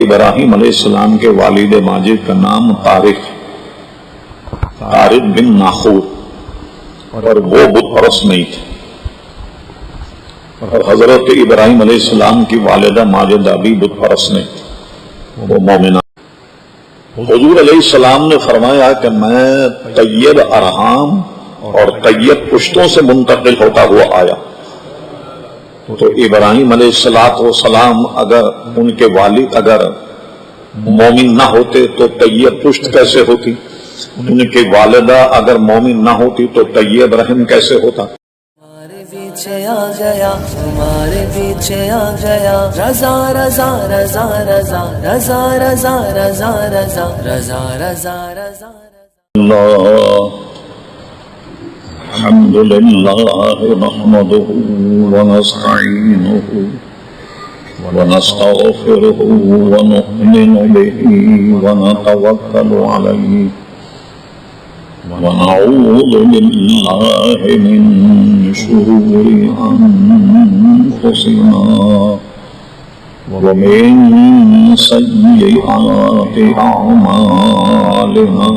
ابراہیم علیہ السلام کے والد ماجد کا نام طارق بن ناخور، اور وہ بت پرست نہیں تھے، اور حضرت ابراہیم علیہ السلام کی والدہ ماجدہ بھی بت پرست نہیں تھی، وہ مومنہ۔ حضور علیہ السلام نے فرمایا کہ میں طیب ارحام اور طیب پشتوں سے منتقل ہوتا ہوا آیا، تو ابراہیم علیہ السلام اگر ان کے والد اگر مومن نہ ہوتے تو طیب پشت کیسے ہوتی، ان کی والدہ اگر مومن نہ ہوتی تو طیب رحم کیسے ہوتا۔ ہمارے پیچھے آ گیا، ہمارے پیچھے آ گیا، رضا رضا رضا رضا رضا رضا رضا رضا رضا رضا رضا اللہ الحمد للہ نحمده ونستعینه ونستغفره ونؤمن به ونتوکل علیہ ونعوذ باللہ من شرور انفسنا ومن سیئات اعمالنا،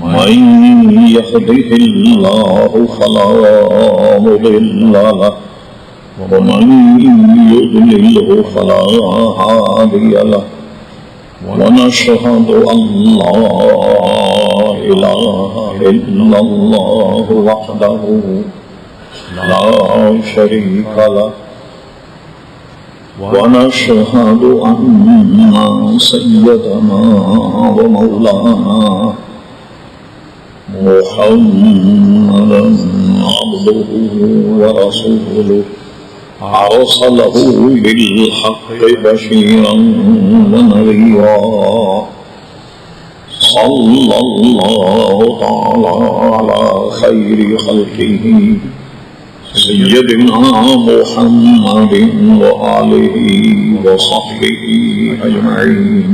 من يهده الله فلا مضل له ومن يضلله فلا هادي له، ونشهد أن لا إله إلا الله وحده لا شريك له، ونشهد أن سيدنا ومولانا محمدا عبده ورسوله أرسله بالحق بشيرا ونذيرا، صلى الله تعالى على خير خلقه سيدنا محمد وآله وصحبه أجمعين،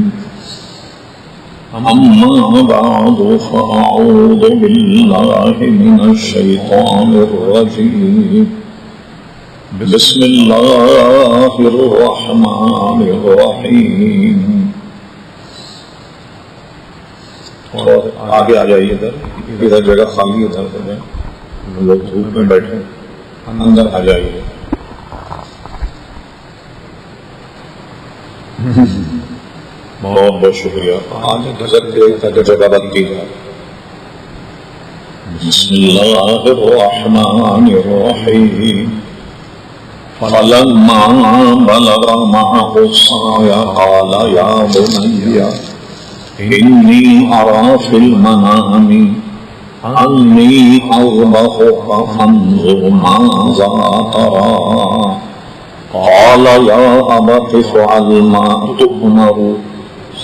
أما بعد فأعوذ بالله من الشيطان الرجيم، بسم اللہ الرحمن الرحیم۔ اور آگے آ جائیے، ادھر جگہ خالی، ادھر لوگ دھوپ میں بیٹھے، اندر آ جائیے۔ بہت بہت شکریہ۔ آج جگہ بنتی ہے۔ بسم اللہ الرحمن الرحیم، فلما بلغ معه السعي قال يا بني إني أرى في المنام أني أذبحك فانظر ماذا ترى، قال يا أبت افعل ما تؤمر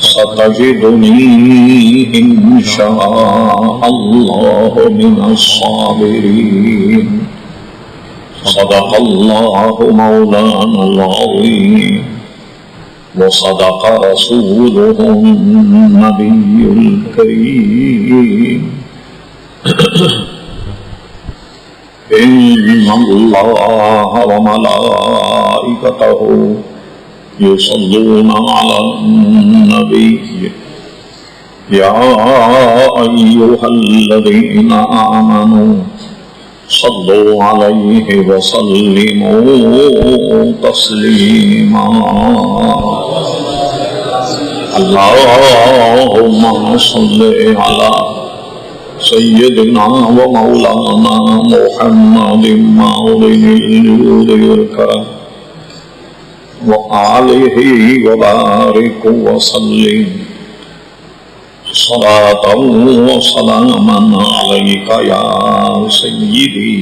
ستجدني إن شاء الله من الصابرين، صدق اللہ مولانا العظیم وصدق رسوله النبی الکریم۔ ان اللہ وملائکتہ یصلون علی النبی یا ایہا الذین آمنوا صلوا علیہ وسلموا تسلیما، اللہم صل علی سیدنا و مولانا محمد موطن الجود والکرم وآلہ وبارک وسلم صلاة وسلاما علیک یا سیدی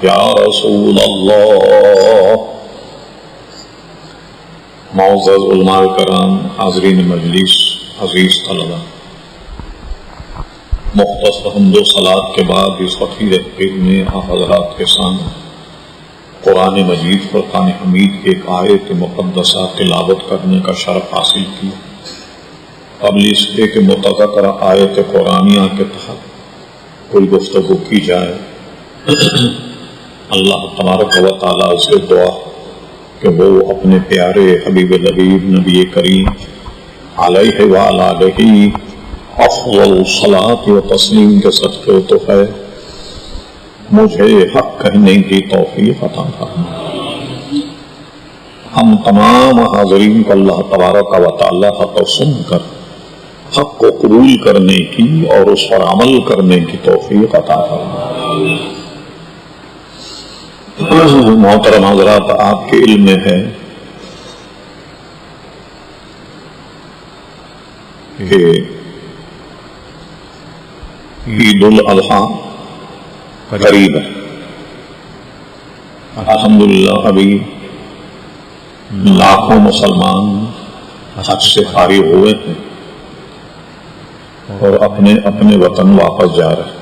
یا رسول اللہ۔ معزز علماء کرام، حاضرین مجلس، عزیز طلبہ، مختصر حمد و صلاۃ کے بعد اس وقیر حقیر میں حضرات کے سامنے قرآن مجید فرقان حمید کی ایک آیت مقدسہ تلاوت کرنے کا شرف حاصل کیا۔ قبل اس کے کہ متذکرہ آیت قرآنیہ کے تحت کوئی گفتگو کی جائے، اللہ تبارک و تعالیٰ سے دعا کہ وہ اپنے پیارے حبیب لبیب نبی کریم علیہ وآلہ افضل صلاۃ و تسلیم کے صدقے تو ہے مجھے حق کہنے کی توفیق عطا فرما۔ ہم تمام حاضرین کو اللہ تبارک و تعالی حق سن کر حق کو قبول کرنے کی اور اس پر عمل کرنے کی توفیق عطا فرما۔ محترم حضرات، آپ کے علم میں ہے کہ عید الاضحیٰ قریب ہے۔ الحمدللہ ابھی لاکھوں مسلمان حج سے فارغ ہوئے ہیں اور اپنے اپنے وطن واپس جا رہے ہیں۔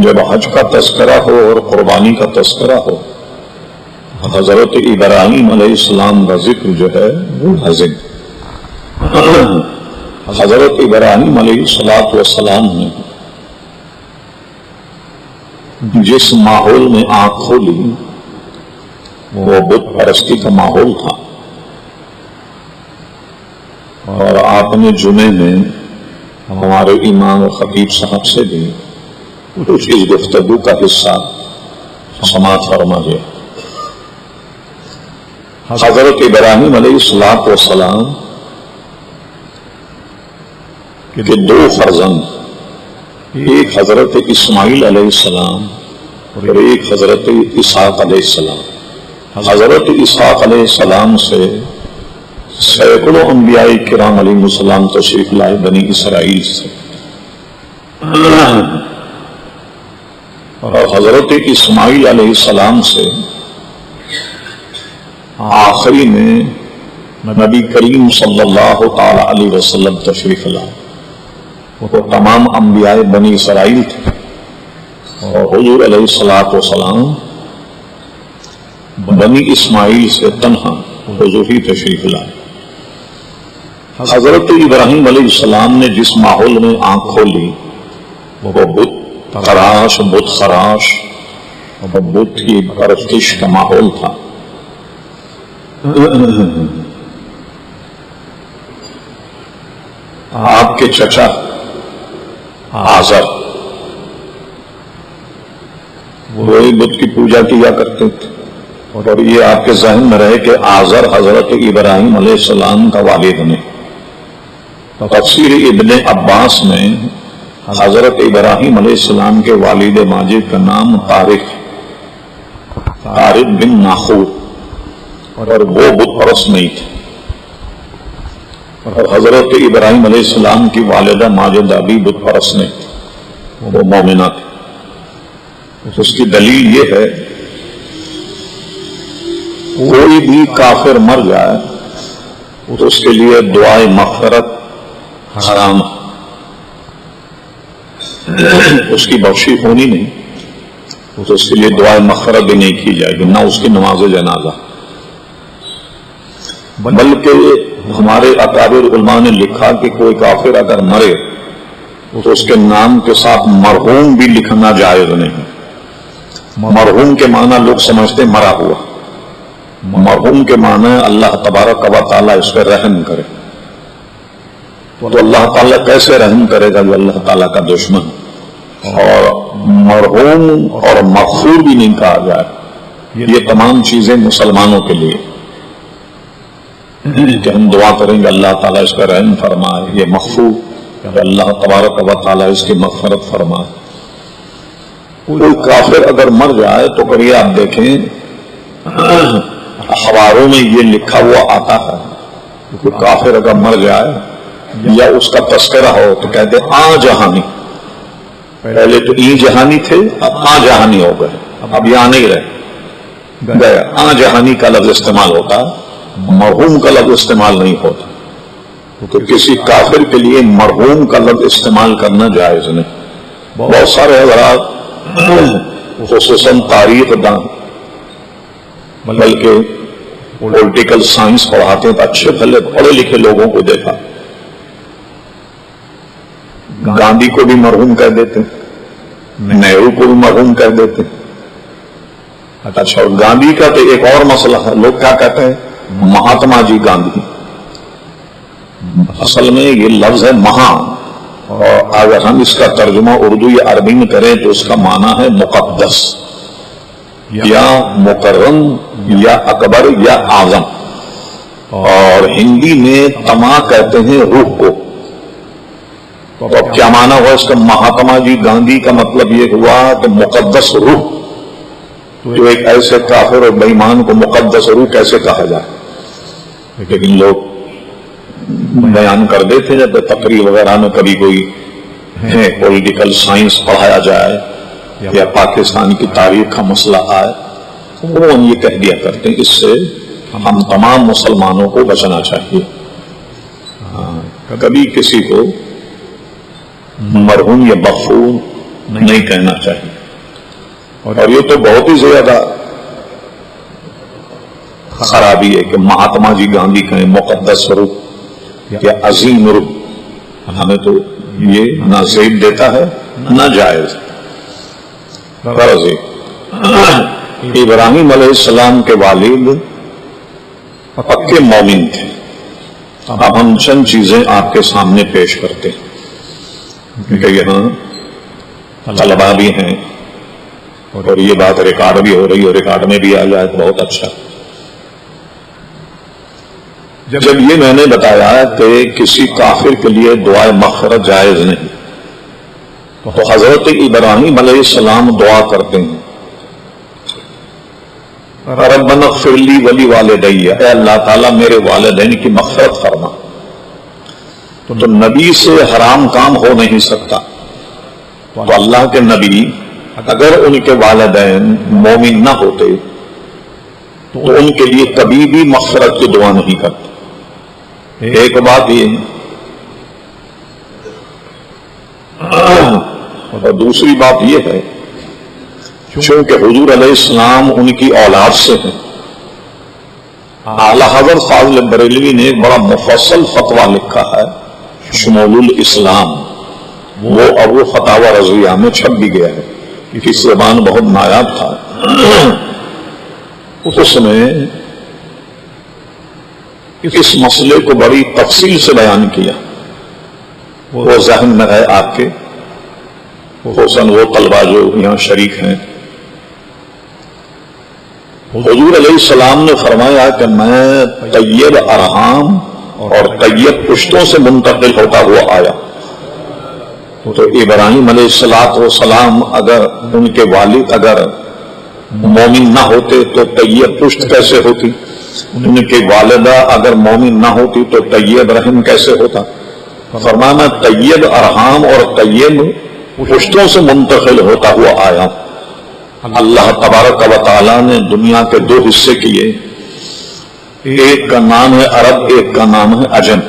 جب حج کا تذکرہ ہو اور قربانی کا تذکرہ ہو، حضرت ابراہیم علیہ السلام کا ذکر جو ہے وہ لازم۔ حضرت ابراہیم علیہ السلام نے جس ماحول میں آنکھ کھولی وہ بت پرستی کا ماحول تھا، اور آپ نے جمعے میں ہمارے امام و خطیب صاحب سے بھی کچھ اس گفتگو کا حصہ سماعت فرما دیا۔ حضرت ابراہیم علیہ السلام کے دو فرزند، ایک حضرت اسماعیل علیہ السلام اور ایک حضرت اسحاق علیہ السلام۔ حضرت اسحاق علیہ السلام سے سینکڑوں انبیاء کرام علیہ السلام تشریف لائے بنی اسرائیل سے، اور حضرت اسماعیل علیہ السلام سے آخری میں نبی کریم صلی اللہ تعالی علیہ وسلم تشریف لائے۔ وہ تمام انبیاء بنی اسرائیل تھے، اور حضور علیہ السلام بنی اسماعیل سے تنہا حضور ہی تشریف لائے۔ حضرت ابراہیم علیہ السلام نے جس ماحول میں آنکھ کھولی وہ بت تراش، بت خراش اور بت کی پرستش کا ماحول تھا۔ آپ کے چچا آزر وہی بت کی پوجا کیا کرتے تھے، اور یہ آپ کے ذہن میں رہے کہ آزر حضرت ابراہیم علیہ السلام کا والد نے۔ تفسیر ابن عباس میں حضرت ابراہیم علیہ السلام کے والد ماجد کا نام طارق بن ناخور، اور وہ بت پرست نہیں تھے، اور حضرت ابراہیم علیہ السلام کی والدہ ماجدہ بھی بت پرست نہیں تھی، وہ مومنہ تھی۔ اس کی دلیل یہ ہے کوئی بھی کافر مر جائے تو اس کے لیے دعائے مغفرت حرام ہے، اس کی بخشی ہونی نہیں، تو اس کے لیے دعائے مغفرت بھی نہیں کی جائے گی، نہ اس کی نماز جنازہ۔ بلکہ ہمارے اکابر علماء نے لکھا کہ کوئی کافر اگر مرے تو اس کے نام کے ساتھ مرحوم بھی لکھنا جائز نہیں۔ مرحوم کے معنی لوگ سمجھتے مرا ہوا، مرحوم کے معنی اللہ تبارک و تعالیٰ اس پر رحم کرے۔ تو اللہ تعالیٰ کیسے رحم کرے گا جو اللہ تعالیٰ کا دشمن؟ اور مرحوم اور مغفور بھی نہیں کہا جائے۔ یہ تمام چیزیں مسلمانوں کے لیے کہ ہم دعا کریں گے اللہ تعالیٰ اس پر رحم فرمائے، یہ مغفور کہ اللہ تبارک و تعالیٰ اس کی مغفرت فرمائے۔ کوئی کافر اگر مر جائے تو کبھی آپ دیکھیں اخباروں میں یہ لکھا ہوا آتا ہے کہ کوئی کافر اگر مر جائے یا اس کا تذکرہ ہو تو کہتے آ جہانی، پہلے تو ای جہانی تھے، اب آ جہانی ہو گئے، اب یہاں نہیں رہے گئے۔ آ جہانی کا لفظ استعمال ہوتا ہے، مرحوم کا لفظ استعمال نہیں ہوتا، تو کسی کافر کے لیے مرحوم کا لفظ استعمال کرنا جائز نہیں۔ بہت سارے حضرات خصوصاً تاریخ دان بلکہ پولیٹیکل سائنس پڑھاتے ہیں تو اچھے بھلے پڑھے لکھے لوگوں کو دیکھا گاندھی کو بھی مرحوم کہہ دیتے، نہرو کو بھی مرحوم کہہ دیتے، اچھا، اور گاندھی کا تو ایک اور مسئلہ ہے، لوگ کیا کہتے ہیں مہاتما جی گاندھی، اصل میں یہ لفظ ہے مہا، اور اگر ہم اس کا ترجمہ اردو یا عربی میں کریں تو اس کا معنی ہے مقدس یا مکرم یا اکبر یا اعظم، اور ہندی میں تما کہتے ہیں روح کو۔ تو اب کیا معنی ہوا اس کا؟ مہاتما جی گاندھی کا مطلب یہ ہوا کہ مقدس روح، تو ایک ایسے کافر اور بے ایمان کو مقدس روح کیسے کہا جائے؟ لیکن لوگ بیان کر دیتے جب تقریر وغیرہ میں کبھی کوئی پولیٹیکل سائنس پڑھایا جائے یا پاکستان کی تاریخ کا مسئلہ آئے، وہ ہم یہ کہہ دیا کرتے ہیں، اس سے ہم تمام مسلمانوں کو بچنا چاہیے، کبھی کسی کو مرحوم یا مغفور نہیں کہنا چاہیے۔ اور یہ تو بہت ہی زیادہ خرابی ہے کہ مہاتما جی گاندھی کہیں مقدس روح یا عظیم روح، ہمیں تو یہ نہ زیب دیتا ہے نہ جائز۔ غرض ابراہیم علیہ السلام کے والد پکے مومن تھے۔ اب ہم چند چیزیں آپ کے سامنے پیش کرتے ہیں کیونکہ یہاں طلباء بھی ہیں اور یہ بات ریکارڈ بھی ہو رہی ہے، اور ریکارڈ میں بھی آ جائے تو بہت اچھا۔ جب یہ میں نے بتایا کہ کسی کافر کے لیے دعائے مغفرت جائز نہیں، تو حضرت ابراہیم علیہ السلام دعا کرتے ہیں ربنا اغفر لی ولی والدی، اے اللہ تعالیٰ میرے والدین کی مغفرت فرما۔ تو نبی سے حرام کام ہو نہیں سکتا، تو اللہ کے نبی اگر ان کے والدین مومن نہ ہوتے تو ان کے لیے کبھی بھی مغفرت کی دعا نہیں کرتے۔ ایک بات یہ، اور دوسری بات یہ ہے چونکہ حضور علیہ السلام ان کی اولاد سے ہیں، اعلی حضرت فاضل بریلوی نے ایک بڑا مفصل فتویٰ لکھا ہے شمول الاسلام، وہ ابو فتاوی رضویہ میں چھپ بھی گیا ہے، کیونکہ زبان بہت نایاب تھا۔ اس میں اس مسئلے کو بڑی تفصیل سے بیان کیا، وہ ذہن میں ہے آپ کے، خصوصاً وہ طلبہ جو یہاں شریک ہیں۔ حضور علیہ السلام نے فرمایا کہ میں طیب ارحام اور طیب پشتوں سے منتقل ہوتا ہوا آیا۔ تو ابراہیم علیہ السلام اگر ان کے والد اگر مومن نہ ہوتے تو طیب پشت کیسے ہوتی؟ ان کے والدہ اگر مومن نہ ہوتی تو طیب رحم کیسے ہوتا؟ فرمایا میں طیب ارحام اور طیب پشتوں سے منتقل ہوتا ہوا آیا۔ اللہ تبارک و تعالیٰ نے دنیا کے دو حصے کیے، ایک کا نام ہے عرب، ایک کا نام ہے عجم،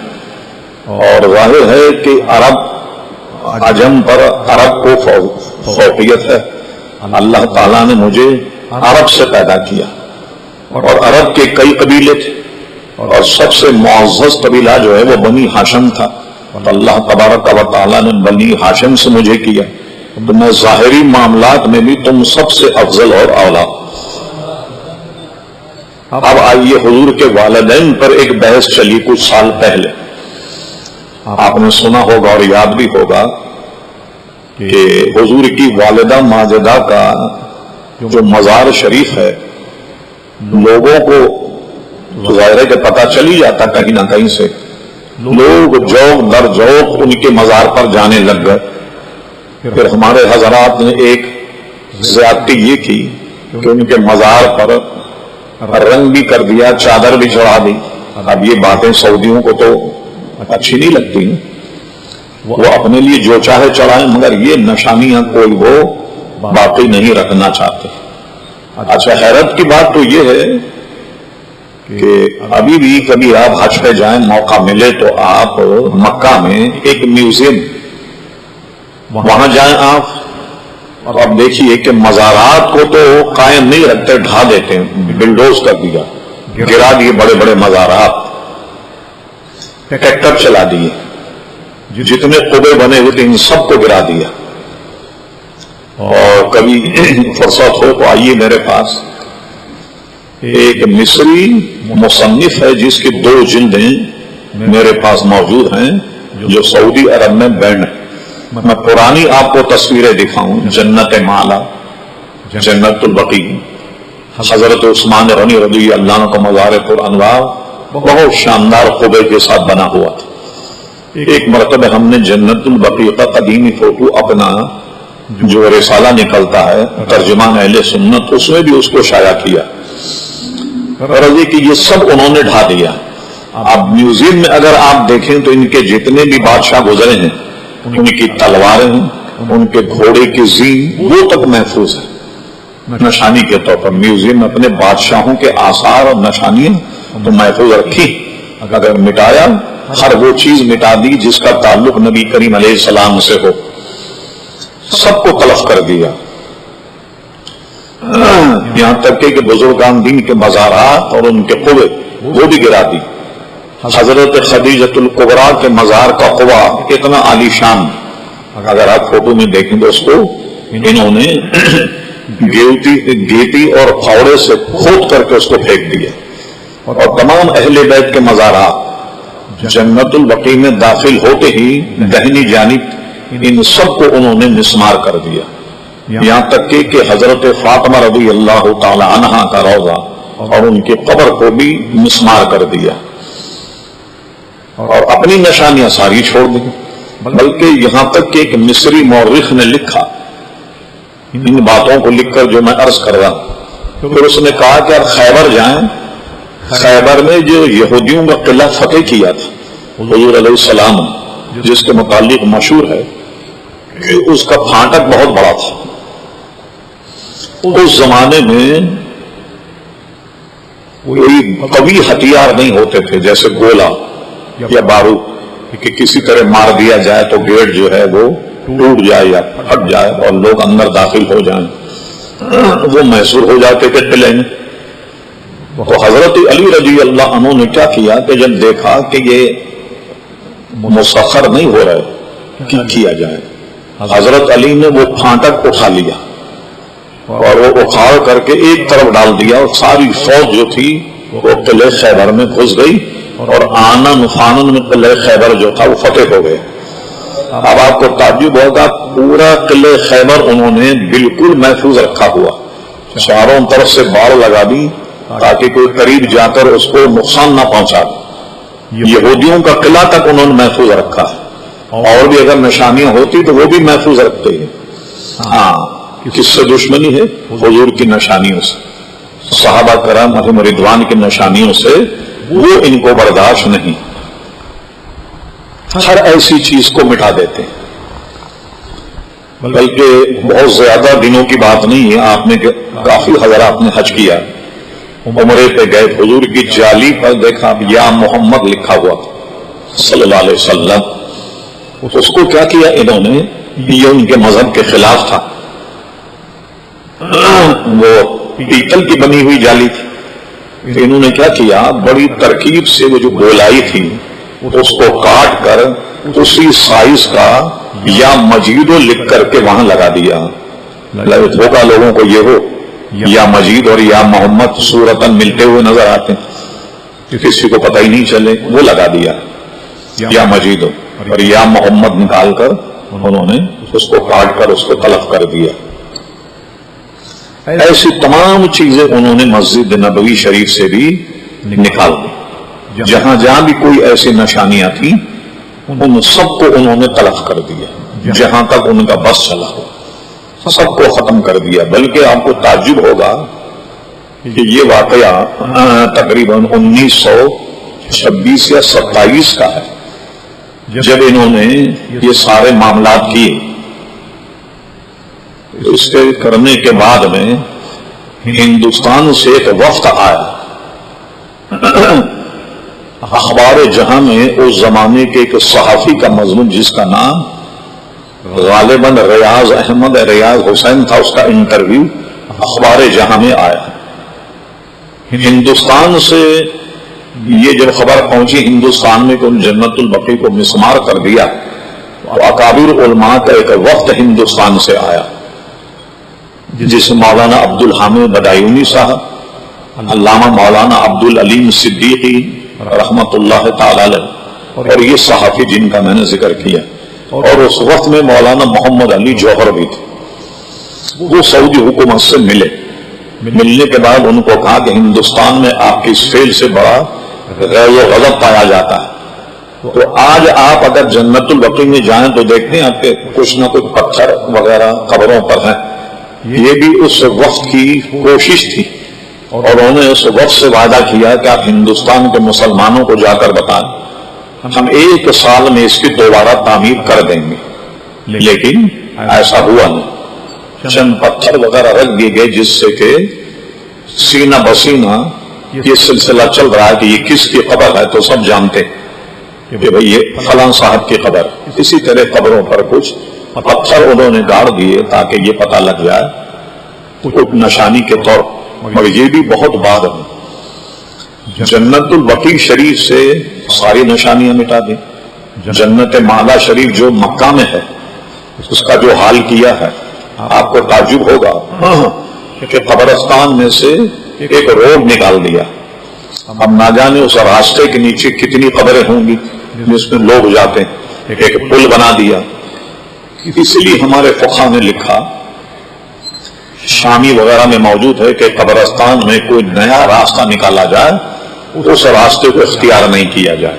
اور ظاہر ہے کہ عرب عجم پر عرب کو فوقیت ہے۔ اللہ تعالیٰ نے مجھے عرب سے پیدا کیا، اور عرب کے کئی قبیلے تھے، اور سب سے معزز قبیلہ جو ہے وہ بنی ہاشم تھا، اور اللہ تبارک و تعالیٰ نے بنی ہاشم سے مجھے کیا، تو میں ظاہری معاملات میں بھی تم سب سے افضل اور اولا۔ اب آئیے حضور کے والدین پر ایک بحث چلی کچھ سال پہلے، آپ نے سنا ہوگا اور یاد بھی ہوگا کہ حضور کی والدہ ماجدہ کا جو مزار شریف ہے، لوگوں کو ظاہر ہے کہ پتہ چل ہی جاتا کہیں نہ کہیں سے، لوگ جوق در جوق ان کے مزار پر جانے لگ گئے۔ پھر ہمارے حضرات نے ایک زیادتی یہ کی کہ ان کے مزار پر رنگ بھی کر دیا، چادر بھی چڑھا دی۔ اب یہ باتیں سعودیوں کو تو اچھی نہیں لگتی، وہ اپنے لیے جو چاہے چڑھائیں، مگر یہ نشانیاں کوئی وہ باقی نہیں رکھنا چاہتے۔ اچھا، حیرت کی بات تو یہ ہے کہ ابھی بھی کبھی آپ حج پہ جائیں، موقع ملے تو آپ مکہ میں ایک میوزیم وہاں جائیں آپ، اور اب دیکھیے کہ مزارات کو تو قائم نہیں رکھتے، ڈھا دیتے ہیں، بلڈوز کر دیا، گرا دیے بڑے بڑے مزارات، ٹریکٹر چلا دیے، جتنے قبے بنے ہوئے تھے ان سب کو گرا دیا۔ اور کبھی فرصت ہو تو آئیے میرے پاس، ایک مصری مصنف ہے جس کی 2 جلدیں میرے پاس موجود ہیں جو سعودی عرب میں بینڈ ہے. میں پرانی آپ کو تصویریں دکھاؤں. جنت مالا، جنت البقیع، حضرت عثمان غنی رضی اللہ عنہ کا مزار پر انوار بہت شاندار قبے کے ساتھ بنا ہوا تھا. ایک مرتبہ ہم نے جنت البقیع کا قدیمی فوٹو اپنا جو رسالہ نکلتا ہے ترجمان اہل سنت، اس میں بھی اس کو شائع کیا. رضی کہ یہ سب انہوں نے ڈھا دیا. اب میوزیم میں اگر آپ دیکھیں تو ان کے جتنے بھی بادشاہ گزرے ہیں ان کی تلواریں ہیں، ان کے گھوڑے کی زین وہ تک محفوظ ہے نشانی کے طور پر. میوزیم میں اپنے بادشاہوں کے آثار اور نشانیاں تو محفوظ رکھی. اگر مٹایا، ہر وہ چیز مٹا دی جس کا تعلق نبی کریم علیہ السلام سے ہو، سب کو تلف کر دیا. یہاں تک کہ بزرگان دین کے مزارات اور ان کے قبے وہ بھی گرا دی. حضرت خدیجۃ الکبریٰ کے مزار کا قبا اتنا عالی شان، اگر آپ فوٹو میں دیکھیں تو اس کو انہوں نے گیتی اور پھاوڑے سے کھود کر کے اس کو پھینک دیا. اور تمام اہل بیت کے مزارات جنت البقیع میں داخل ہوتے ہی دہنی جانب ان سب کو انہوں نے مسمار کر دیا. یہاں تک کہ حضرت فاطمہ رضی اللہ تعالی عنہا کا روضہ اور ان کی قبر کو بھی مسمار کر دیا اور اپنی نشانیاں ساری چھوڑ دی. بلکہ یہاں تک کہ ایک مصری مورخ نے لکھا، ان باتوں کو لکھ کر جو میں عرض کر رہا ہوں، پھر اس نے کہا کہ آپ خیبر جائیں. خیبر میں جو یہودیوں کا قلعہ فتح کیا تھا حضور علیہ السلام، جس کے متعلق مشہور ہے کہ اس کا پھاٹک بہت بڑا تھا. اس زمانے میں کوئی قوی ہتھیار نہیں ہوتے تھے جیسے گولا یا بارود کہ کسی طرح مار دیا جائے تو گیٹ جو ہے وہ ٹوٹ جائے یا پھٹ جائے اور لوگ اندر داخل ہو جائیں. وہ محصور ہو جاتے تھے قلعے میں. تو حضرت علی رضی اللہ عنہ نے کیا کیا کہ جب دیکھا کہ یہ مسخر نہیں ہو رہے کیا کیا جائے، حضرت علی نے وہ پھاٹک اٹھا لیا اور وہ اکھاڑ کر کے ایک طرف ڈال دیا اور ساری فوج جو تھی وہ قلعے خیبر میں گھس گئی اور آنن فانن میں قلعہ خیبر جو تھا وہ فتح ہو گئے. اب آپ کو تعجب ہوگا، پورا قلعہ خیبر انہوں نے بالکل محفوظ رکھا ہوا، چاروں طرف سے باڑ لگا دی تاکہ کوئی قریب جا کر اس کو نقصان نہ پہنچا. یہودیوں کا قلعہ تک انہوں نے محفوظ رکھا ہے، اور بھی اگر نشانیاں ہوتی تو وہ بھی محفوظ رکھتے ہیں. ہاں، کس سے دشمنی ہے؟ حضور کی نشانیوں سے، صحابہ کرام علیہم رضوان کی نشانیوں سے وہ ان کو برداشت نہیں. ہر ایسی چیز کو مٹا دیتے ہیں. بلکہ بہت زیادہ دنوں کی بات نہیں ہے، آپ نے کافی حضرات نے حج کیا، عمرے پہ گئے، حضور کی جالی پر دیکھا یا محمد لکھا ہوا صلی اللہ علیہ وسلم. اس کو کیا کیا انہوں نے، یہ ان کے مذہب کے خلاف تھا. وہ پیتل کی بنی ہوئی جالی تھی. انہوں نے کیا کیا، بڑی ترکیب سے وہ جو گولائی تھی اس کو کاٹ کر اسی سائز کا یا مجیدو لکھ کر کے وہاں لگا دیا. دھوکہ لوگوں کو یہ ہو یا مجید اور یا محمد صورتاً ملتے ہوئے نظر آتے ہیں، کسی کو پتہ ہی نہیں چلے، وہ لگا دیا یا مجید اور یا محمد نکال کر انہوں نے اس کو کاٹ کر اس کو تلف کر دیا. ایسی تمام چیزیں انہوں نے مسجد نبوی شریف سے بھی نکال دی. جہاں جہاں بھی کوئی ایسی نشانیاں تھیں ان سب کو انہوں نے تلف کر دیا. جہاں تک ان کا بس چلا سب کو ختم کر دیا. بلکہ آپ کو تعجب ہوگا کہ یہ واقعہ تقریباً 1926 یا 27 کا ہے جب انہوں نے یہ سارے معاملات کیے. اس کے کرنے کے بعد میں ہندوستان سے ایک وفد آیا. اخبار جہاں میں اس زمانے کے ایک صحافی کا مضمون جس کا نام غالباً ریاض احمد ریاض حسین تھا، اس کا انٹرویو اخبار جہاں میں آیا. ہندوستان سے یہ جب خبر پہنچی ہندوستان میں کہ ان جنت البقیع کو مسمار کر دیا تو اکابر علماء کا ایک وفد ہندوستان سے آیا جس مولانا عبد الحامد بدایونی صاحب علامہ مولانا عبد العلیم صدیقی رحمت اللہ تعالی علیہ، اور یہ صحافی جن کا میں نے ذکر کیا، اور اس وقت میں مولانا محمد علی جوہر بھی تھے، وہ سعودی حکومت سے ملنے کے بعد ان کو کہا کہ ہندوستان میں آپ کی اس فعل سے بڑا غیر و غضب پایا جاتا ہے، تو آج آپ اگر جنت البقیع میں جائیں تو دیکھتے ہیں آپ کے کچھ نہ کچھ پتھر وغیرہ قبروں پر ہیں۔ یہ بھی اس وقت کی کوشش تھی، اور انہوں نے اس وقت سے وعدہ کیا کہ آپ ہندوستان کے مسلمانوں کو جا کر بتائیں ہم 1 سال میں اس کی دوبارہ تعمیر کر دیں گے، لیکن ایسا ہوا نہیں۔ چند پتھر وغیرہ رکھ دیے گئے جس سے کہ سینہ بسینہ یہ سلسلہ چل رہا ہے کہ یہ کس کی قبر ہے، تو سب جانتے کہ بھئی یہ فلاں صاحب کی قبر۔ اسی طرح قبروں پر کچھ پتھر انہوں نے گاڑ دیے تاکہ یہ پتہ لگ جائے کچھ نشانی کے طور پر، مگر یہ بھی بہت بعد ہے۔ جنت البقیع شریف سے ساری نشانیاں مٹا دیں۔ جنت معلا شریف جو مکہ میں ہے اس کا جو حال کیا ہے آپ کو تعجب ہوگا کہ قبرستان میں سے ایک روڈ نکال دیا۔ اب نہ جانے اس راستے کے نیچے کتنی قبریں ہوں گی جس میں لوگ جاتے ہیں، ایک پل بنا دیا۔ اس لیے ہمارے فقہا نے لکھا، شامی وغیرہ میں موجود ہے کہ قبرستان میں کوئی نیا راستہ نکالا جائے اس راستے کو اختیار نہیں کیا جائے،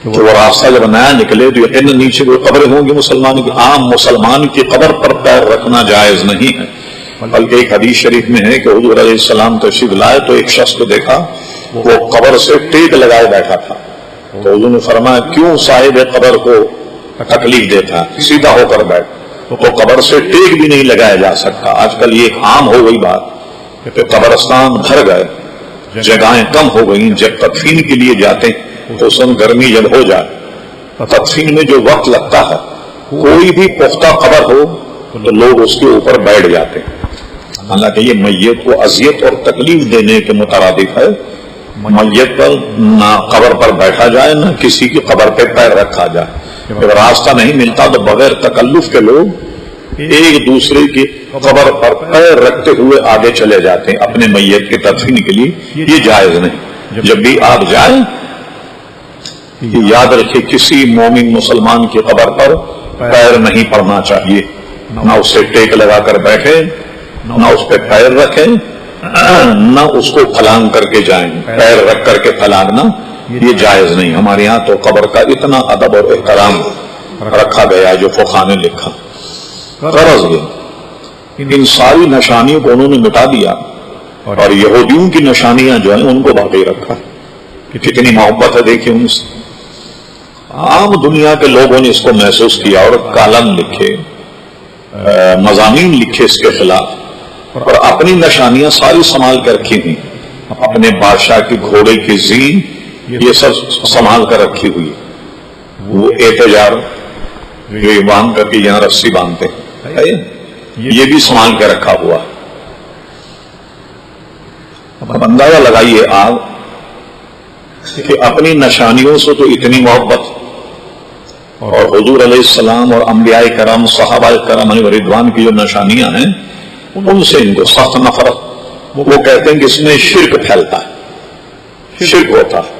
کہ وہ راستہ جب نیا نکلے تو یقیناً نیچے کوئی قبریں ہوں گی مسلمان کی، عام مسلمان کی قبر پر پیر رکھنا جائز نہیں ہے۔ بلکہ ایک حدیث شریف میں ہے کہ حضور علیہ السلام تشریف لائے تو ایک شخص کو دیکھا وہ قبر سے ٹیک لگائے بیٹھا تھا، تو حضور نے فرمایا کیوں صاحب قبر کو تکلیف دیتا ہے، سیدھا ہو کر بیٹھ۔ تو قبر سے ٹیک بھی نہیں لگایا جا سکتا۔ آج کل یہ عام ہو گئی بات کہ قبرستان بھر گئے، جگہیں کم ہو گئی، جب تدفین کے لیے جاتے تو سن گرمی جب ہو جائے تدفین میں جو وقت لگتا ہے، کوئی بھی پختہ قبر ہو تو لوگ اس کے اوپر بیٹھ جاتے ہیں، حالانکہ یہ میت کو اذیت اور تکلیف دینے کے مترادف ہے۔ میت پر نہ قبر پر بیٹھا جائے نہ کسی کی قبر پہ پیر رکھا جائے۔ جب راستہ نہیں ملتا تو بغیر تکلف کے لوگ ایک دوسرے کی قبر پر پیر رکھتے ہوئے آگے چلے جاتے ہیں اپنے میت کے تدفین کے لیے، یہ جائز نہیں۔ جب بھی آپ جائیں یاد رکھیں کسی مومن مسلمان کی قبر پر پیر نہیں پڑنا چاہیے، نہ اسے ٹیک لگا کر بیٹھے، نہ اس پہ پیر رکھیں، نہ اس کو پھلانگ کر کے جائیں۔ پیر رکھ کر کے پھلانگنا یہ جائز نہیں۔ ہمارے یہاں تو قبر کا اتنا ادب اور احترام رکھا گیا جو فقہا نے لکھا۔ غرض یہ ان ساری نشانیوں کو انہوں نے مٹا دیا اور یہودیوں کی نشانیاں جو ہیں ان کو باقی رکھا۔ کتنی محبت ہے دیکھیں ان سے۔ عام دنیا کے لوگوں نے اس کو محسوس کیا اور کالم لکھے، مضامین لکھے اس کے خلاف، اور اپنی نشانیاں ساری سنبھال کر رکھی ہوئی، اپنے بادشاہ کی گھوڑے کی زین یہ سب سنبھال کر رکھی ہوئی، وہ احتجار جو یہ باندھ کر کے یہاں رسی باندھتے ہیں یہ بھی سنبھال کے رکھا ہوا ہے۔ اب اندازہ لگائیے آپ کہ اپنی نشانیوں سے تو اتنی محبت، اور حضور علیہ السلام اور انبیاء کرام صحابہ کرام علیہ رضوان کی جو نشانیاں ہیں ان سے ان کو سخت نفرت۔ وہ کہتے ہیں کہ اس میں شرک پھیلتا ہے، شرک ہوتا ہے۔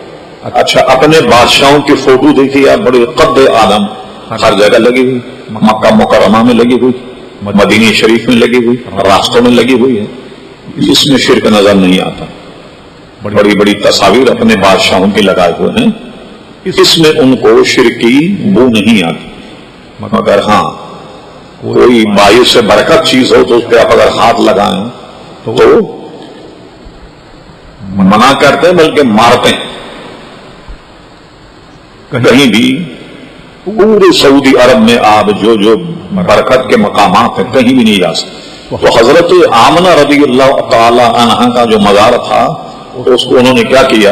اچھا اپنے بادشاہوں کی فوٹو دیکھیے آپ، بڑے قد عالم ہر جگہ لگی ہوئی، مکہ مکرمہ میں لگی ہوئی، مدینہ شریف میں لگی ہوئی، راستوں میں لگی ہوئی ہے، اس میں شرک نظر نہیں آتا۔ بڑی بڑی تصاویر اپنے بادشاہوں کی لگائے ہوئے ہیں، اس میں ان کو شرک کی بو نہیں آتی۔ مگر ہاں کوئی باعث سے برکت چیز ہو تو اس پہ آپ اگر ہاتھ لگائیں تو منع کرتے ہیں بلکہ مارتے ہیں۔ کہیں بھی پورے سعودی عرب میں آپ جو برکت کے مقامات ہیں کہیں بھی نہیں جا سکتے۔ تو حضرت آمنہ رضی اللہ تعالی عنہا کا جو مزار تھا اس کو انہوں نے کیا کیا،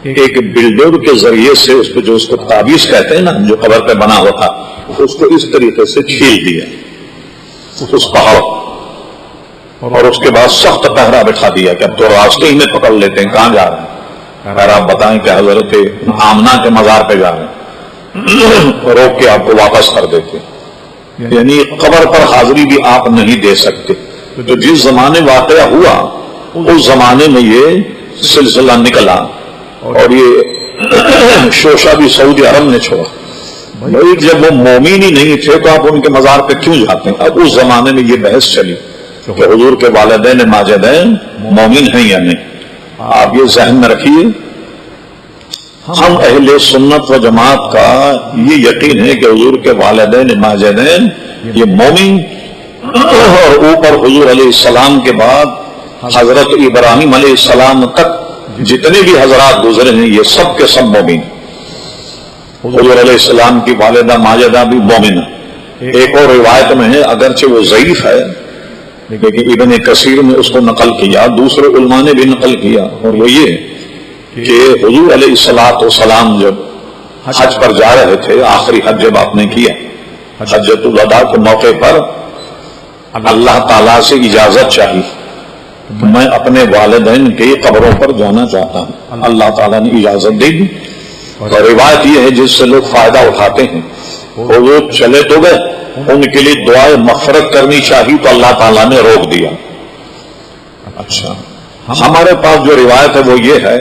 ایک بلڈر کے ذریعے سے اس کو جو اس کو تعویذ کہتے ہیں نا جو قبر پہ بنا ہوا تھا اس کو اس طریقے سے چھیل دیا اس پہاڑ، اور اس کے بعد سخت پہرا بٹھا دیا کہ اب تو راستے ہی میں پکڑ لیتے ہیں کہاں جا رہے ہیں، اگر آپ بتائیں کہ حضرت آمنہ کے مزار پہ جا رہے ہیں روک کے آپ کو واپس کر دیتے، یعنی قبر پر حاضری بھی آپ نہیں دے سکتے۔ تو جس زمانے واقعہ ہوا اس زمانے میں یہ سلسلہ نکلا اور یہ شوشہ بھی سعودی عرب نے چھوڑا. بھائی جب وہ مومن ہی نہیں تھے تو آپ ان کے مزار پہ کیوں جاتے ہیں؟ اب اس زمانے میں یہ بحث چلی کہ حضور کے والدین ماجدین مومن ہیں یا نہیں. آپ یہ ذہن میں رکھیے، ہم اہل سنت و جماعت کا یہ یقین ہے کہ حضور کے والدین ماجدین یہ مومن، اور اوپر حضور علیہ السلام کے بعد حضرت ابراہیم علیہ السلام تک جتنے بھی حضرات گزرے ہیں یہ سب کے سب مومن. حضور علیہ السلام کی والدہ ماجدہ بھی مومن ہے. ایک اور روایت میں ہے، اگرچہ وہ ضعیف ہے لیکن ابن کثیر نے اس کو نقل کیا، دوسرے علماء نے بھی نقل کیا، اور وہ یہ کہ حضور علیہ السلام جب حج پر جا رہے تھے، آخری حج جب آپ نے کیا حجۃ الوداع کے موقع پر اللہ تعالیٰ سے اجازت چاہی، میں اپنے والدین کے قبروں پر جانا چاہتا ہوں. اللہ تعالیٰ نے اجازت دے دی، اور روایت یہ ہے جس سے لوگ فائدہ اٹھاتے ہیں. وہ چلے تو گئے، ان کے لیے دعائے مغفرت کرنی چاہیے تو اللہ تعالیٰ نے روک دیا. اچھا، ہمارے پاس جو روایت ہے وہ یہ ہے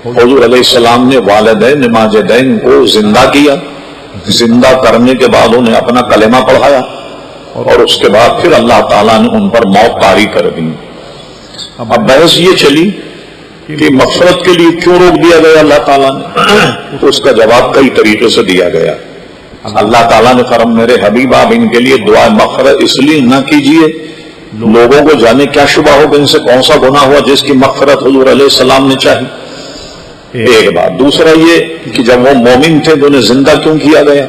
حضور علیہ السلام نے والدین ماجدین کو زندہ کیا، زندہ کرنے کے بعد انہیں اپنا کلمہ پڑھایا، اور اس کے بعد پھر اللہ تعالیٰ نے ان پر موت طاری کر دی. اب بحث یہ چلی کہ مغفرت کے لیے کیوں روک دیا گیا اللہ تعالیٰ نے؟ تو اس کا جواب کئی طریقے سے دیا گیا. اللہ تعالیٰ نے فرمایا میرے حبیب آپ ان کے لیے دعا مغفرت اس لیے نہ کیجیے، لوگوں کو جانے کیا شبہ ہو کہ ان سے کون سا گناہ ہوا جس کی مغفرت حضور علیہ السلام نے چاہی. ایک بات. دوسرا یہ کہ جب وہ مومن تھے تو انہیں زندہ کیوں کیا گیا؟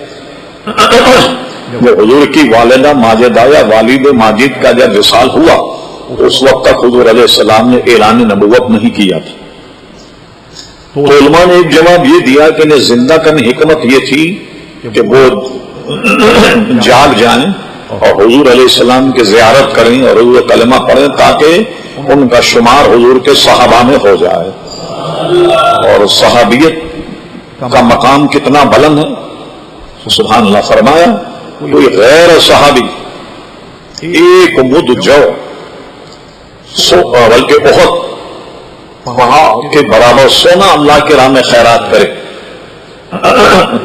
جب حضور کی والدہ ماجدہ یا والد ماجد کا جب وصال ہوا اس وقت تک حضور علیہ السلام نے اعلان نبوت نہیں کیا تھا. تو علماء نے ایک جواب یہ دیا کہ انہیں زندہ کرنے کی حکمت یہ تھی کہ وہ جاگ جائیں اور حضور علیہ السلام کی زیارت کریں اور حضور کلمہ پڑھیں تاکہ ان کا شمار حضور کے صحابہ میں ہو جائے. اور صحابیت کا مقام کتنا بلند ہے، سبحان اللہ. فرمایا کوئی غیر صحابی ایک مد جو بلکہ بہت وہاں کے برابر سونا اللہ کے راہ میں خیرات کرے،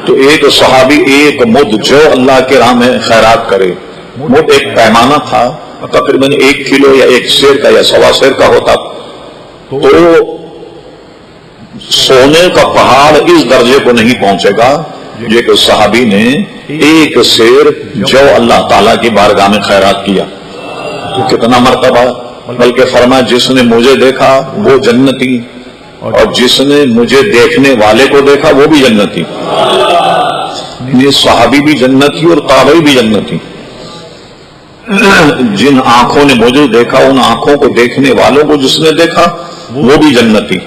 تو ایک صحابی ایک مد جو اللہ کے راہ میں خیرات کرے. مد ایک پیمانہ تھا، تقریباً 1 کلو یا 1 سیر کا یا 1.25 سیر کا ہوتا. تو سونے کا پہاڑ اس درجے کو نہیں پہنچے گا یہ کہ صحابی نے 1 سیر جو اللہ تعالیٰ کی بارگاہ میں خیرات کیا. تو کتنا مرتبہ. بلکہ فرمایا جس نے مجھے دیکھا وہ جنتی، اور جس نے مجھے دیکھنے والے کو دیکھا وہ بھی جنتی. یہ صحابی بھی جنتی اور تابعی بھی جنتی. جن آنکھوں نے مجھے دیکھا ان آنکھوں کو دیکھنے والوں کو جس نے دیکھا وہ بھی جنتی.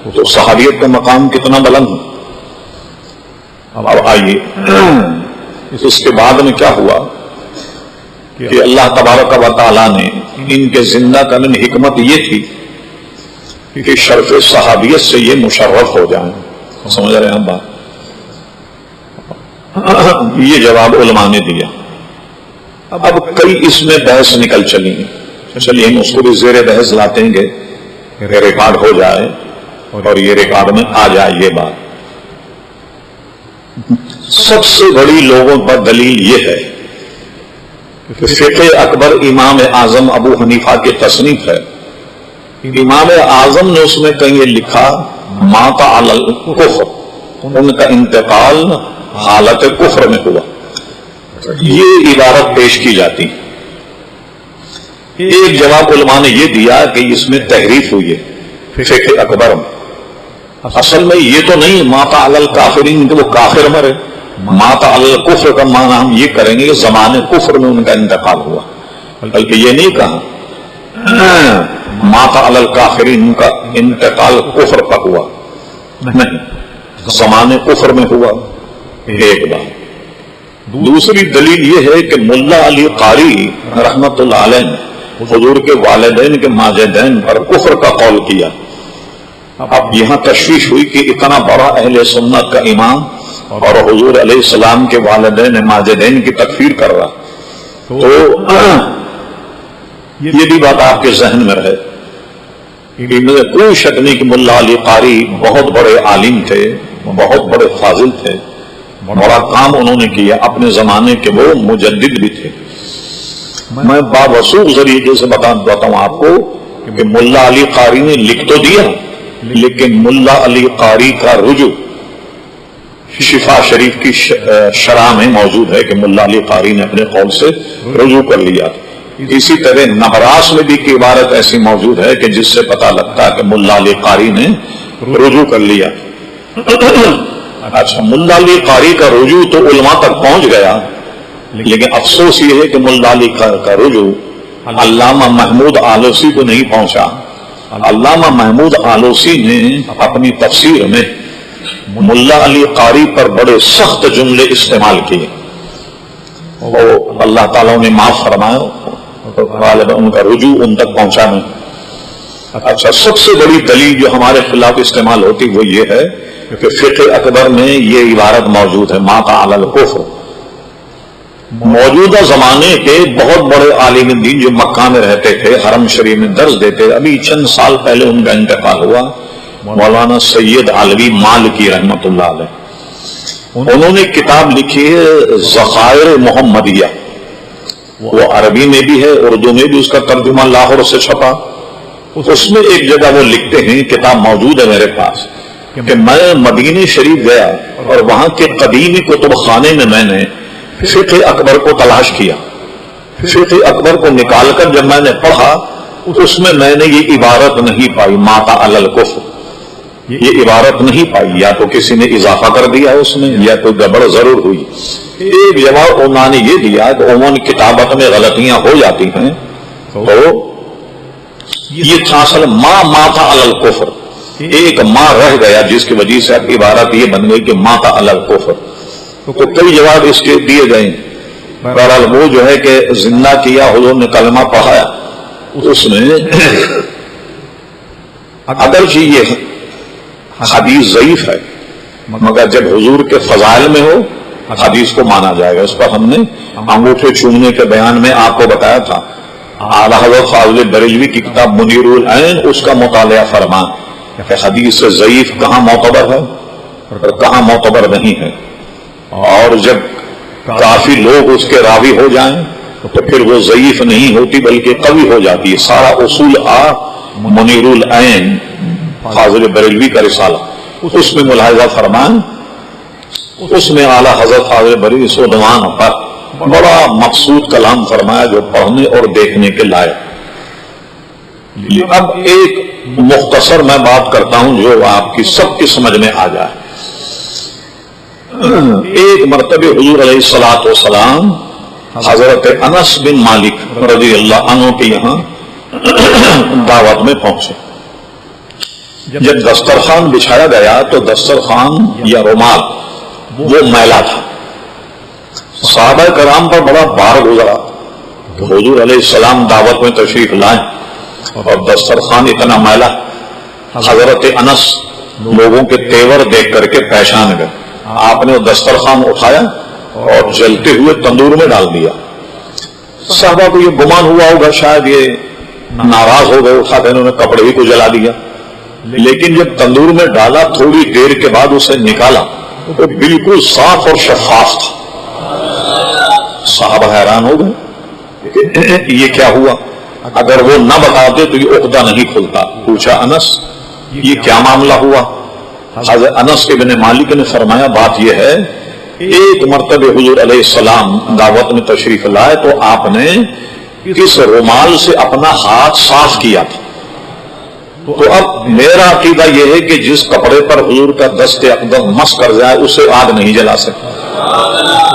تو صحابیت کا مقام کتنا بلند ہے. اب آئیے اس کے بعد میں کیا ہوا کہ اللہ تبارک و تعالیٰ نے ان کے زندہ کرنے میں حکمت یہ تھی کہ شرف صحابیت سے یہ مشرف ہو جائیں. سمجھ رہے ہیں ہم بات؟ یہ جواب علماء نے دیا. اب کئی اس میں بحث نکل چلی ہیں. چلیے ہم اس کو بھی زیر بحث لاتے ہیں کہ ریکارڈ ہو جائے اور یہ ریکارڈ میں آ جائے. یہ بات سب سے بڑی لوگوں پر دلیل یہ ہے کہ فقہ اکبر امام اعظم ابو حنیفہ کی تصنیف ہے. امام اعظم نے اس میں کہیں یہ لکھا مات علی الکفر، ان کا انتقال حالت کفر میں ہوا. یہ عبارت پیش کی جاتی. ایک جواب علماء نے یہ دیا کہ اس میں تحریف ہوئی ہے فقہ اکبر میں. اصل میں یہ تو نہیں مات علی الکافرین کہ وہ کافر مرے. مات علی الکفر کا معنی ہم یہ کریں گے کہ زمانے کفر میں ان کا انتقال ہوا. بلکہ یہ نہیں کہا مات علی الکافرین کا انتقال کفر پر ہوا، نہیں، زمانے کفر میں ہوا. ایک بات. دوسری دلیل یہ ہے کہ ملا علی قاری رحمت اللہ علیہ نے حضور کے والدین کے ماجدین پر کفر کا قول کیا. اب یہاں تشویش ہوئی کہ اتنا بڑا اہل سنت کا امام اور حضور علیہ السلام کے والدین ماجدین کی تکفیر کر رہا. تو یہ بھی بات آپ کے ذہن میں رہے کہ کوئی شک نہیں کہ ملا علی قاری بہت بڑے عالم تھے، بہت بڑے فاضل تھے، بڑا کام انہوں نے کیا اپنے زمانے کے، وہ مجدد بھی تھے۔ میں باوثوق ذریعے سے بتاتا ہوں آپ کو کہ ملا علی قاری نے لکھ تو دیا، لیکن ملا علی قاری کا رجوع شفا شریف کی شرح میں موجود ہے کہ ملا علی قاری نے اپنے قول سے رجوع کر لیا۔ اسی طرح نبراس میں بھی کی عبارت ایسی موجود ہے کہ جس سے پتہ لگتا ہے کہ ملا علی قاری نے رجوع کر لیا۔ اچھا، ملا علی قاری کا رجوع تو علماء تک پہنچ گیا، لیکن افسوس یہ ہے کہ ملا علی کا رجوع علامہ محمود آلوسی کو نہیں پہنچا۔ علامہ محمود آلوسی نے اپنی تفسیر میں ملا علی قاری پر بڑے سخت جملے استعمال کیے، وہ اللہ تعالیٰ نے معاف فرمایا، غالباً ان کا رجوع ان تک پہنچا نہیں۔ اچھا، سب سے بڑی دلیل جو ہمارے خلاف استعمال ہوتی وہ یہ ہے کہ فقہ اکبر میں یہ عبارت موجود ہے، مات علی الکفر۔ موجودہ زمانے کے بہت بڑے عالم دین جو مکہ میں رہتے تھے، حرم شریف میں درس دیتے، ابھی چند سال پہلے ان کا انتقال ہوا، مولانا سید علوی مالکی رحمۃ اللہ علیہ، انہوں نے کتاب لکھی ہے ذخائر محمدیہ، وہ عربی میں بھی ہے، اردو میں بھی اس کا ترجمہ لاہور سے چھپا۔ اس میں ایک جگہ وہ لکھتے ہیں، کتاب موجود ہے میرے پاس، کہ میں مدینہ شریف گیا اور وہاں کے قدیمی کتب خانے میں میں نے فقہ اکبر کو تلاش کیا۔ فقہ اکبر کو نکال کر جب میں نے پڑھا، اس میں نے یہ عبارت نہیں پائی، مات علی الکفر، یہ عبارت نہیں پائی، یا تو کسی نے اضافہ کر دیا اس میں یا کوئی گڑبڑ ضرور ہوئی۔ ایک جواب انہوں نے یہ دیا کہ عموماً کتابت میں غلطیاں ہو جاتی ہیں، تو یہ تھا اصل مات علی الکفر، ایک ماں رہ گیا جس کی وجہ سے اب عبارت یہ بن گئی کہ مات علی الکفر۔ تو کئی جواب اس کے دیے گئے، بہرحال وہ جو ہے کہ زندہ کیا، حضور نے کلمہ پڑھایا، اس میں اگرچہ یہ حدیث ضعیف ہے مگر جب حضور کے فضائل میں ہو حدیث کو مانا جائے گا۔ اس پر ہم نے انگوٹھے چومنے کے بیان میں آپ کو بتایا تھا، اعلیٰ حضرت فاضل بریلوی کی کتاب منیر العین اس کا مطالعہ فرما کہ حدیث سے ضعیف کہاں معتبر ہے اور کہاں معتبر نہیں ہے، اور جب کافی لوگ اس کے راوی ہو جائیں تو پھر وہ ضعیف نہیں ہوتی بلکہ قوی ہو جاتی ہے۔ سارا اصول منیر العین فاضل بریلوی کا رسالہ، اس میں ملاحظہ فرمان، اس میں اعلیٰ حضرت فاضل بریلوی سودوان پر بڑا مقصود کلام فرمایا جو پڑھنے اور دیکھنے کے لائق۔ اب ایک مختصر میں بات کرتا ہوں جو آپ کی سب کی سمجھ میں آ جائے۔ ایک مرتبہ حضور علیہ الصلوۃ والسلام حضرت انس بن مالک رضی اللہ عنہ کے یہاں دعوت میں پہنچے۔ جب دسترخوان بچھایا گیا تو دسترخوان یا رومال وہ میلا تھا، صحابہ کرام پر بڑا بار گزرا تو حضور علیہ السلام دعوت میں تشریف لائے اور دسترخوان اتنا میلا، حضرت انس لوگوں کے تیور دیکھ کر کے پہچان گئے۔ آپ نے وہ دسترخوان اٹھایا اور جلتے ہوئے تندور میں ڈال دیا۔ صحابہ کو یہ گمان ہوا ہوگا شاید یہ ناراض ہو گئے، اٹھا کر انہوں نے کپڑے ہی کو جلا دیا، لیکن جب تندور میں ڈالا تھوڑی دیر کے بعد اسے نکالا تو بالکل صاف اور شفاف تھا۔ صحابہ حیران ہو گئے یہ کیا ہوا، اگر وہ نہ بتاتے تو یہ عقدہ نہیں کھلتا۔ پوچھا انس یہ کیا معاملہ ہوا؟ حضرت انس ابن مالک نے فرمایا بات یہ ہے، ایک مرتبہ حضور علیہ السلام دعوت میں تشریف لائے تو آپ نے اس رومال سے اپنا ہاتھ صاف کیا تھا، تو اب میرا عقیدہ یہ ہے کہ جس کپڑے پر حضور کا دست اقدم مس کر جائے اسے آگ نہیں جلا سکتا،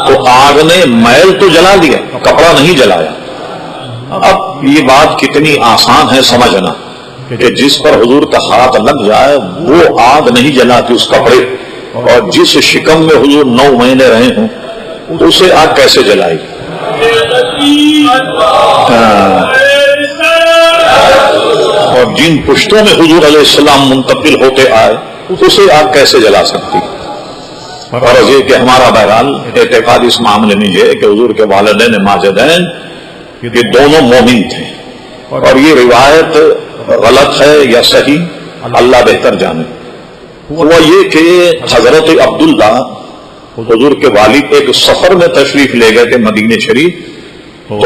تو آگ نے میل تو جلا دیا، کپڑا نہیں جلایا۔ اب یہ بات کتنی آسان ہے سمجھنا کہ جس پر حضور کا ہاتھ لگ جائے وہ آگ نہیں جلاتی اس کپڑے، اور جس شکم میں حضور 9 مہینے رہے ہوں اسے آگ کیسے جلائے گی؟ اور جن پشتوں میں حضور علیہ السلام منتقل ہوتے آئے اسے آگ کیسے جلا سکتی؟ اور یہ کہ ہمارا بہرحال اعتقاد اس معاملے میں یہ ہے کہ حضور کے والدین ماجدین یہ دونوں مومن تھے، اور یہ روایت غلط ہے یا صحیح اللہ بہتر جانے. ہوا یہ کہ حضرت عبداللہ حضور کے والد ایک سفر میں تشریف لے گئے تھے مدینہ شریف. تو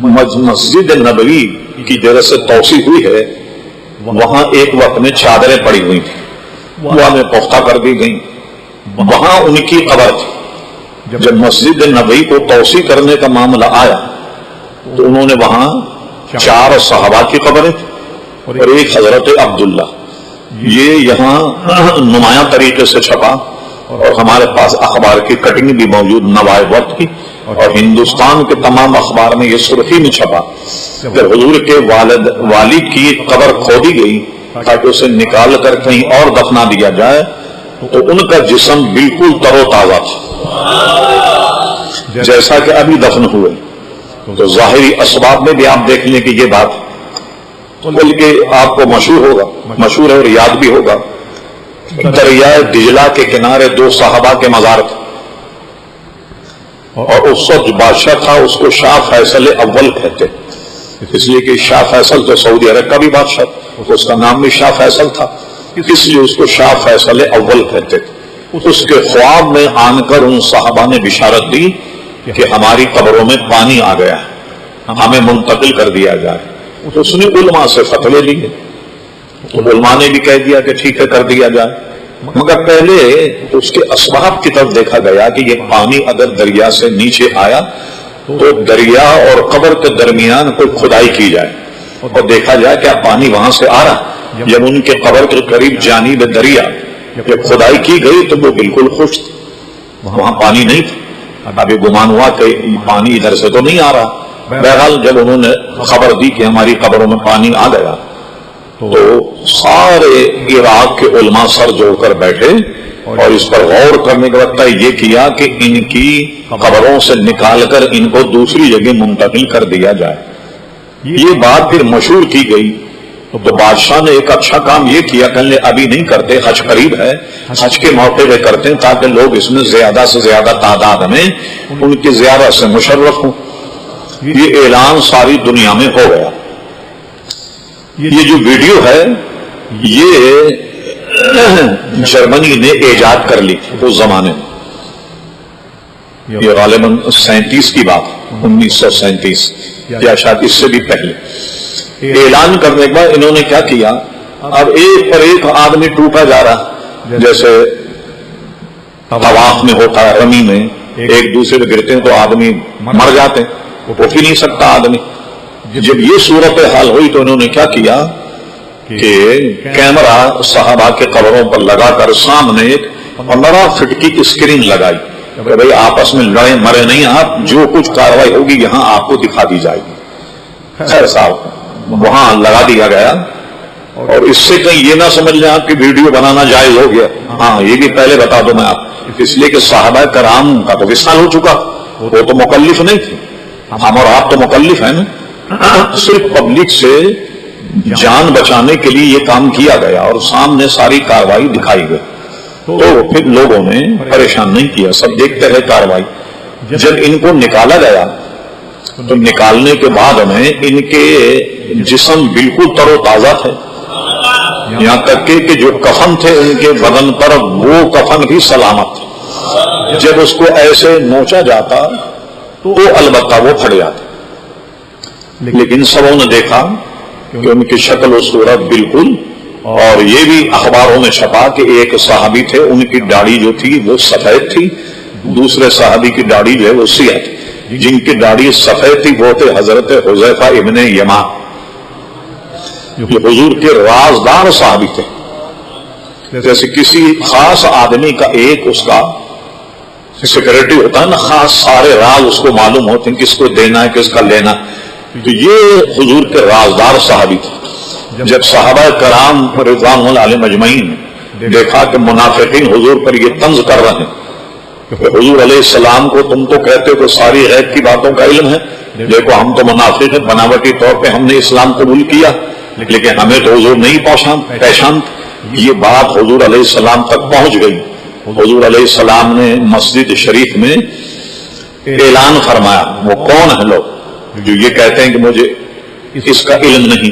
مسجد نبوی کی جگہ سے توسیع ہوئی ہے، وہاں ایک وقت میں چادریں پڑی ہوئی تھی، وہ میں پختہ کر دی گئی، وہاں ان کی قبر تھی. جب مسجد نبوی کو توسیع کرنے کا معاملہ آیا تو انہوں نے وہاں 4 صحابہ کی قبریں تھی اور ایک حضرت عبداللہ. یہ یہاں نمایاں طریقے سے چھپا اور ہمارے پاس اخبار کی کٹنگ بھی موجود نوائے وقت کی، اور ہندوستان کے تمام اخبار میں یہ سرخی میں چھپا کہ حضور کے والد کی قبر کھودی گئی تاکہ اسے نکال کر کہیں اور دفنا دیا جائے. تو ان کا جسم بالکل تر و تازہ تھا جیسا کہ ابھی دفن ہوئے. تو ظاہری اسباب میں بھی آپ دیکھ لیں کہ یہ بات، بلکہ آپ کو مشہور ہے اور یاد بھی ہوگا، دریائے دجلہ کے کنارے 2 صحابہ کے مزار تھے، اور اس وقت بادشاہ تھا اس کو شاہ فیصل اول کہتے، اس لیے کہ شاہ فیصل تو سعودی عرب کا بھی بادشاہ، اس کا نام بھی شاہ فیصل تھا، اس لیے اس کو شاہ فیصل اول کہتے تھے. اس کے خواب میں آن کر ان صحابہ نے بشارت دی کہ ہماری قبروں میں پانی آ گیا ہے، ہمیں منتقل کر دیا جائے. اس نے علماء سے فتوے لیے تو علماء نے بھی کہہ دیا کہ ٹھیک ہے کر دیا جائے، مگر پہلے اس کے اسباب کی طرف دیکھا گیا کہ یہ پانی اگر دریا سے نیچے آیا تو دریا اور قبر کے درمیان کوئی کھدائی کی جائے اور دیکھا جائے کیا پانی وہاں سے آ رہا. جب ان کے قبر کے قریب جانب دریا جب کھدائی کی گئی تو وہ بالکل خوش تھی، وہاں پانی نہیں تھا. اب یہ گمان ہوا کہ پانی ادھر سے تو نہیں آ رہا. بہرحال جب انہوں نے خبر دی کہ ہماری قبروں میں پانی آ گیا تو سارے عراق کے علماء سر جوڑ کر بیٹھے اور اس پر غور کرنے کے وقت یہ کیا کہ ان کی قبروں سے نکال کر ان کو دوسری جگہ منتقل کر دیا جائے. یہ بات پھر مشہور کی گئی تو بادشاہ نے ایک اچھا کام یہ کیا کہ ابھی نہیں کرتے، حج قریب ہے، حج کے موقع پہ کرتے ہیں تاکہ لوگ اس میں زیادہ سے زیادہ تعداد میں ان کی زیارت سے مشرف ہوں. یہ اعلان ساری دنیا میں ہو گیا. یہ جو ویڈیو ہے یہ جرمنی نے ایجاد کر لی اس زمانے میں، یہ غالباً 37 کی بات، 1937 یا شاید اس سے بھی پہلے. اعلان کرنے کے بعد انہوں نے کیا کیا، اب ایک پر ایک آدمی ٹوٹا جا رہا، جیسے طواف میں ہوتا ہے، رمی میں ایک دوسرے پہ گرتے ہیں تو آدمی مر جاتے ہیں، اٹھ ہی نہیں سکتا آدمی. جب یہ صورت حال ہوئی تو انہوں نے کیا کیا کہ کیمرہ صحابہ کے قبروں پر لگا کر سامنے ایک 15 فٹ کی اسکرین لگائی کہ بھئی آپس میں لڑے مرے نہیں، آپ جو کچھ کاروائی ہوگی یہاں آپ کو دکھا دی جائے گی. خیر صاحب وہاں لگا دیا گیا، اور اس سے کہیں یہ نہ سمجھ لیں آپ کی ویڈیو بنانا جائز ہو گیا. ہاں یہ بھی پہلے بتا دوں میں آپ، اس لیے کہ صحابہ کرام کا تو وصال ہو چکا، وہ تو مکلف نہیں تھے، ہم اور آپ تو مکلف ہیں نا. صرف پبلک سے جان بچانے کے لیے یہ کام کیا گیا اور سامنے ساری کاروائی دکھائی گئی. تو پھر لوگوں نے پریشان نہیں کیا، سب دیکھتے رہے کاروائی. جب ان کو نکالا گیا تو نکالنے کے بعد میں ان کے جسم بالکل تر و تازہ تھے، یہاں تک کہ جو کفن تھے ان کے بدن پر وہ کفن بھی سلامت تھے. جب اس کو ایسے نوچا جاتا تو البتہ وہ پھٹ جاتے، لیکن سبوں نے دیکھا کہ ان کی شکل و صورت بالکل. اور یہ بھی اخباروں میں چھپا کہ ایک صحابی تھے ان کی داڑھی جو تھی وہ سفید تھی، دوسرے صحابی کی داڑھی جو ہے وہ سیاہ تھی. جن کی داڑھی سفید تھی وہ تھے حضرت حذیفہ ابن یمان، جو حضور کے رازدار صحابی تھے. جیسے کسی خاص آدمی کا ایک اس کا سیکریٹری ہوتا ہے نا، خاص سارے راز اس کو معلوم ہوتے ہیں، کس کو دینا ہے کس کا لینا. تو یہ حضور کے رازدار صحابی تھے. جب صحابہ کرام رضوان اللہ علیہم اجمعین دیکھا کہ منافقین حضور پر یہ طنز کر رہے ہیں کہ حضور علیہ السلام کو تم تو کہتے ہو کہ ساری غیب کی باتوں کا علم ہے، دیکھو ہم تو منافق ہیں، بناوٹی طور پہ ہم نے اسلام قبول کیا لیکن ہمیں تو حضور نہیں پہچان. یہ بات حضور علیہ السلام تک پہنچ گئی. حضور علیہ السلام نے مسجد شریف میں اعلان فرمایا، وہ کون ہیں لوگ جو یہ کہتے ہیں کہ مجھے اس کا علم نہیں،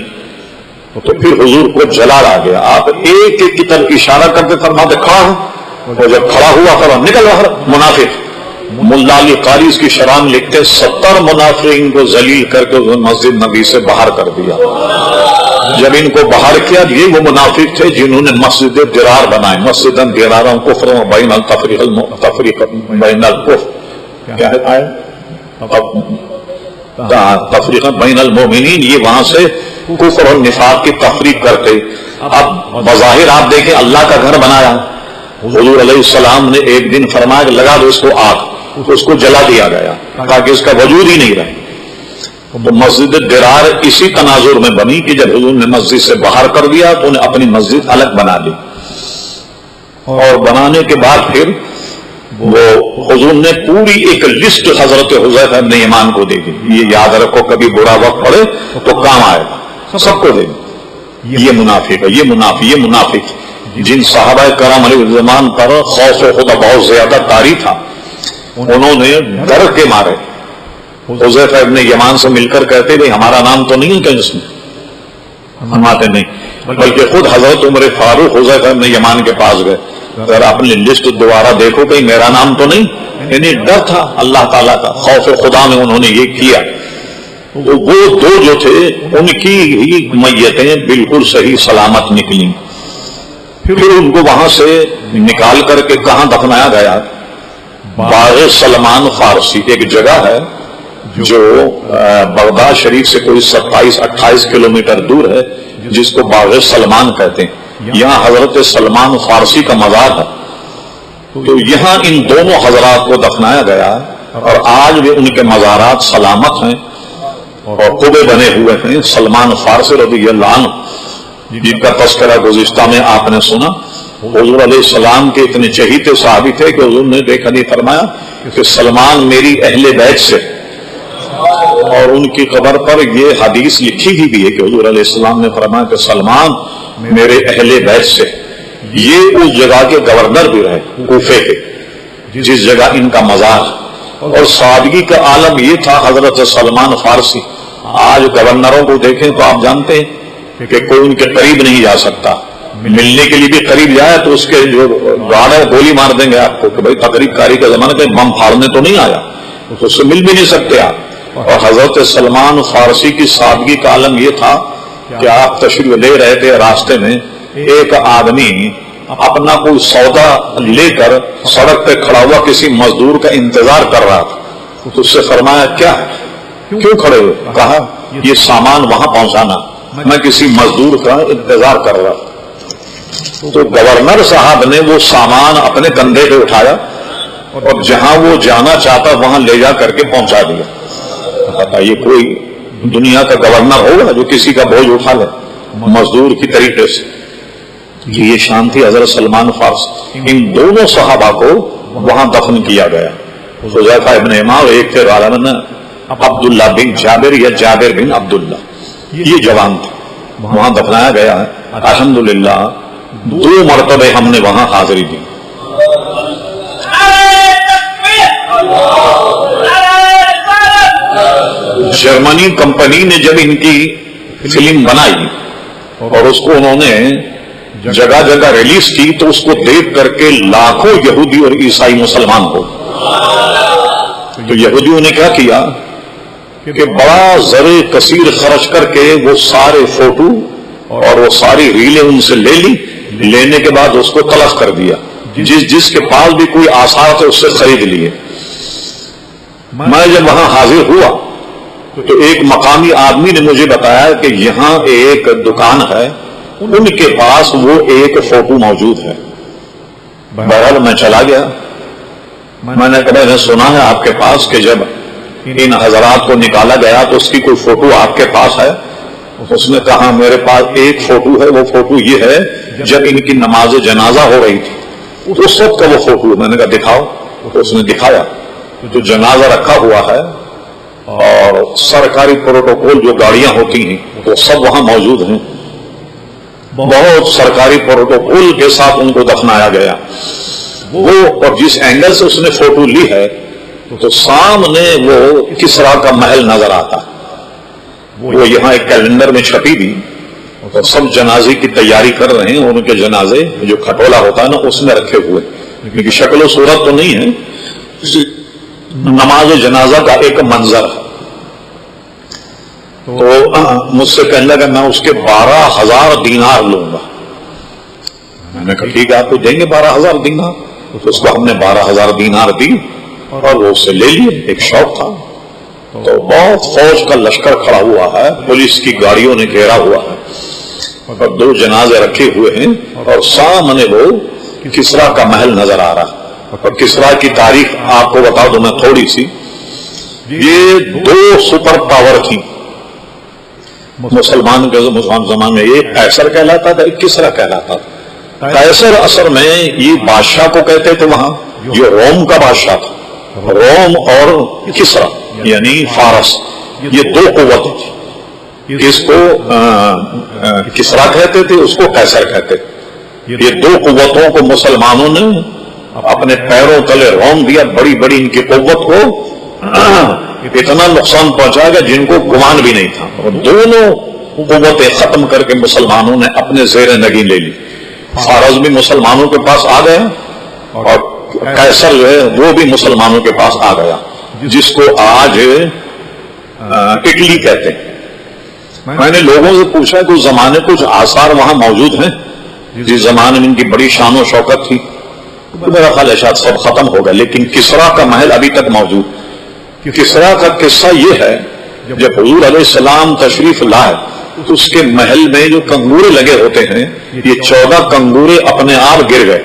تو پھر حضور کو جلال آ گیا. آپ ایک ایک کی طرف اشارہ کرتے فرماتے کھڑا ہو، اور جب کھڑا ہوا فرما نکل باہر منافق. ملا علی قاری اس کی شرح لکھتے 70 منافقین کو ذلیل کر کے مسجد نبی سے باہر کر دیا. جب ان کو باہر کیا، یہ وہ منافق تھے جنہوں نے مسجد درار بنائے. مسجد درار کفر بین التفریق بین الکفر کیا ہے تفریق بین المومنین، یہ وہاں سے کفر اور نفاق کی تفریق کرتے. اب بظاہر آپ دیکھیں اللہ کا گھر بنایا. حضور علیہ السلام نے ایک دن فرمایا کہ لگا دو اس کو آگ، اس کو جلا دیا گیا تاکہ اس کا وجود ہی نہیں رہے. تو مسجد درار اسی تناظر میں بنی کہ جب حضور نے مسجد سے باہر کر دیا تو انہیں اپنی مسجد الگ بنا لی. اور بنانے کے بعد پھر وہ حضور نے پوری ایک لسٹ حضرت حذیفہ بن یمان کو دے دی. یہ یاد رکھو کبھی برا وقت پڑے تو کام آئے گا، سب کو دے دی. یہ منافق ہے، یہ منافق، یہ منافق. جن صحابہ کرام علیہ الرحمن پر خوف خدا بہت زیادہ طاری تھا، انہوں نے ڈر کے مارے حذیفہ ابن یمان سے مل کر کہتے بھائی ہمارا نام تو نہیں ہے کہیں اس میں، فرماتے نہیں، بلکہ خود حضرت عمر فاروق حذیفہ ابن یمان کے پاس گئے، اگر اپنی لسٹ دوبارہ دیکھو کہیں میرا نام تو نہیں. یعنی ڈر تھا اللہ تعالیٰ کا، خوف خدا میں انہوں نے یہ کیا. وہ دو جو تھے ان کی ہی میتیں بالکل صحیح سلامت نکلی. پھر ان کو وہاں سے نکال کر کے کہاں دفنایا گیا؟ باغ سلمان فارسی ایک جگہ ہے جو بغداد شریف سے کوئی 27-28 کلومیٹر دور ہے، جس کو باغ سلمان کہتے ہیں. یہاں حضرت سلمان فارسی کا مزار ہے. تو یہاں ان دونوں حضرات کو دفنایا گیا، اور آج بھی ان کے مزارات سلامت ہیں اور قبے بنے ہوئے ہیں. سلمان فارسی رضی اللہ عنہ جن کا تذکرہ گزشتہ میں آپ نے سنا، حضور علیہ السلام کے اتنے چہیتے صحابی تھے کہ حضور نے دیکھا نہیں فرمایا کہ سلمان میری اہل بیت سے. اور ان کی قبر پر یہ حدیث لکھی ہی بھی ہے کہ حضور علیہ السلام نے فرمایا کہ سلمان میرے اہل بیت سے. یہ اس جگہ کے گورنر بھی رہے کوفے کے، جس جگہ ان کا مزار. اور سادگی کا عالم یہ تھا حضرت سلمان فارسی. آج گورنروں کو دیکھیں تو آپ جانتے ہیں کہ کوئی ان کے قریب نہیں جا سکتا. ملنے کے لیے بھی قریب جائے تو اس کے جو گارڈ ہے گولی مار دیں گے آپ کو کہ بھائی تقریب کاری کا زمانہ کہ بم پھاڑنے تو نہیں آیا، تو اس سے مل بھی نہیں سکتے آپ. اور حضرت سلمان فارسی کی سادگی کا عالم یہ تھا کہ آپ تشریف لے رہے تھے، راستے میں ایک آدمی اپنا کوئی سودا لے کر سڑک پہ کھڑا ہوا کسی مزدور کا انتظار کر رہا تھا. تو اس سے فرمایا کیا ہے، کیوں کھڑے ہوئے؟ کہا یہ سامان وہاں پہنچانا، میں کسی مزدور کا انتظار کر رہا تھا. تو گورنر صاحب نے وہ سامان اپنے کندھے پہ اٹھایا اور جہاں وہ جانا چاہتا وہاں لے جا کر کے پہنچا دیا. یہ کوئی دنیا کا گورنر ہوگا جو کسی کا بوجھ اٹھا لے مزدور کی طریقے سے؟ یہ شان تھی حضرت سلمان فارسی. ان دونوں صحابہ کو وہاں دفن کیا گیا. حذیفہ ابن یمان، ایک تھے غالباً عبداللہ بن جابر یا جابر بن عبداللہ، یہ جوان تھے. وہاں دفنایا گیا ہے. الحمدللہ 2 مرتبہ ہم نے وہاں حاضری دی. جرمنی کمپنی نے جب ان کی فلم بنائی اور اس کو انہوں نے جگہ جگہ ریلیز کی تو اس کو دیکھ کر کے لاکھوں یہودی اور عیسائی مسلمان ہو. تو یہودیوں نے کیا کیا کہ بڑا زر کثیر خرچ کر کے وہ سارے فوٹو اور وہ ساری ریلیں ان سے لے لی. لینے کے بعد اس کو تلف کر دیا. جس کے پاس بھی کوئی آثار تھے اس سے خرید لیے. میں جب وہاں حاضر ہوا تو ایک مقامی آدمی نے مجھے بتایا کہ یہاں ایک دکان ہے، ان کے پاس وہ ایک فوٹو موجود ہے. بہرحال میں چلا گیا. میں نے کہا میں نے سنا ہے آپ کے پاس کہ جب ان حضرات کو نکالا گیا تو اس کی کوئی فوٹو آپ کے پاس ہے؟ اس نے کہا میرے پاس ایک فوٹو ہے. وہ فوٹو یہ ہے جب ان کی نماز جنازہ ہو رہی تھی اس وقت کا وہ فوٹو. میں نے کہا دکھاؤ. تو اس نے دکھایا. جو جنازہ رکھا ہوا ہے اور سرکاری پروٹوکول جو گاڑیاں ہوتی ہیں وہ سب وہاں موجود ہیں. بہت سرکاری پروٹوکول کے ساتھ ان کو دفنایا گیا. وہ اور جس اینگل سے اس نے فوٹو لی ہے تو سامنے وہ کسرا کا محل نظر آتا ہے. وہ یہاں ایک کیلنڈر میں چھپی تھی، تو سب جنازے کی تیاری کر رہے ہیں، ان کے جنازے جو کھٹولا ہوتا ہے نا اس میں رکھے ہوئے، کیونکہ شکل و صورت تو نہیں ہے، نماز جنازہ کا ایک منظر ہے۔ تو مجھ سے کہنے لگا میں اس کے 12,000 دینار لوں گا۔ میں نے کہا ٹھیک ہے، آپ کو دیں گے 12,000 دینار؟ تو اس کو ہم نے 12,000 دینار دی اور وہ اسے لے لیے، ایک شوق تھا۔ تو بہت فوج کا لشکر کھڑا ہوا ہے، پولیس کی گاڑیوں نے گھیرا ہوا ہے، اور 2 جنازے رکھے ہوئے ہیں، اور سامنے وہ کسرا کا محل نظر آ رہا ہے۔ اور کسرا کی تاریخ آپ کو بتا دوں میں تھوڑی سی، یہ 2 سپر پاور تھی مسلمان کے زمانے میں، ایک قیصر کہلاتا تھا، ایک کسرا کہلاتا تھا۔ قیصر اثر میں یہ بادشاہ کو کہتے تھے وہاں، جو روم کا بادشاہ تھا، روم اور کسرا یعنی فارس، یہ 2 قوت تھی، اس کو کسرا کہتے تھے، اس کو قیصر کہتے تھے۔ یہ 2 قوتوں کو مسلمانوں نے اپنے پیروں تلے روم دیا، بڑی بڑی ان کی قوت کو اتنا نقصان پہنچا گا جن کو گمان بھی نہیں تھا، اور دونوں قوتیں ختم کر کے مسلمانوں نے اپنے زیر نگین لے لی۔ فارس بھی مسلمانوں کے پاس آ گیا، اور قیصر جو ہے وہ بھی مسلمانوں کے پاس آ گیا، جس کو آج اٹلی کہتے ہیں۔ میں نے لوگوں سے پوچھا کہ اس زمانے کچھ آثار وہاں موجود ہیں، جس زمانے میں ان کی بڑی شان و شوکت تھی، تو میرا خیال ہے شاید سب ختم ہوگا، لیکن کسرا کا محل ابھی تک موجود۔ کسرا کا قصہ یہ ہے، جب حضور علیہ السلام تشریف لائے تو اس کے محل میں جو کنگورے لگے ہوتے ہیں، یہ 14 کنگورے اپنے آپ گر گئے۔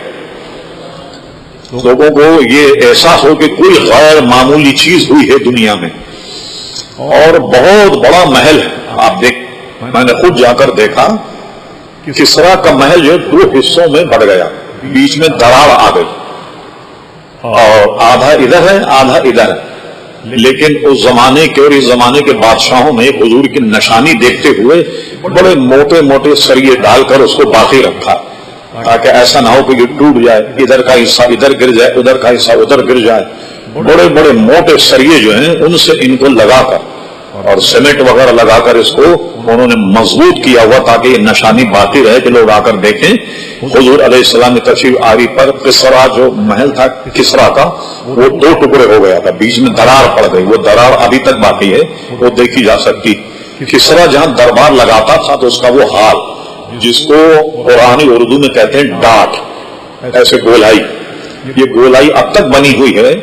لوگوں کو یہ احساس ہو کہ کوئی غیر معمولی چیز ہوئی ہے دنیا میں، اور بہت بڑا محل ہے۔ آپ دیکھ، میں نے خود جا کر دیکھا، کسرا کا محل جو 2 حصوں میں بڑھ گیا، بیچ میں دراڑ آ گئی، اور آدھا ادھر ہے آدھا ادھر ہے۔ لیکن اس زمانے کے اور اس زمانے کے بادشاہوں نے حضور کی نشانی دیکھتے ہوئے بڑے موٹے موٹے سریے ڈال کر اس کو باقی رکھا، تاکہ ایسا نہ ہو کہ یہ ٹوٹ جائے، ادھر کا حصہ ادھر گر جائے، ادھر کا حصہ ادھر گر جائے۔ بڑے بڑے موٹے سریے جو ہیں ان سے ان کو لگا کر اور سیمنٹ وغیرہ لگا کر اس کو انہوں نے مضبوط کیا ہوا، تاکہ یہ نشانی باقی رہے کہ لوگ آ کر دیکھیں حضور علیہ السلام کی تشریف آوری پر۔ کسرا جو محل تھا کسرا کا، وہ 2 ٹکڑے ہو گیا تھا، بیچ میں دراڑ پڑ گئی، وہ دراڑ ابھی تک باقی ہے، وہ دیکھی جا سکتی۔ کسرا جہاں دربار لگاتا تھا تو اس کا وہ حال، جس کو قرآنی اردو میں کہتے ہیں ڈاٹ، ایسے گولائی، یہ گولائی اب تک بنی ہوئی ہے،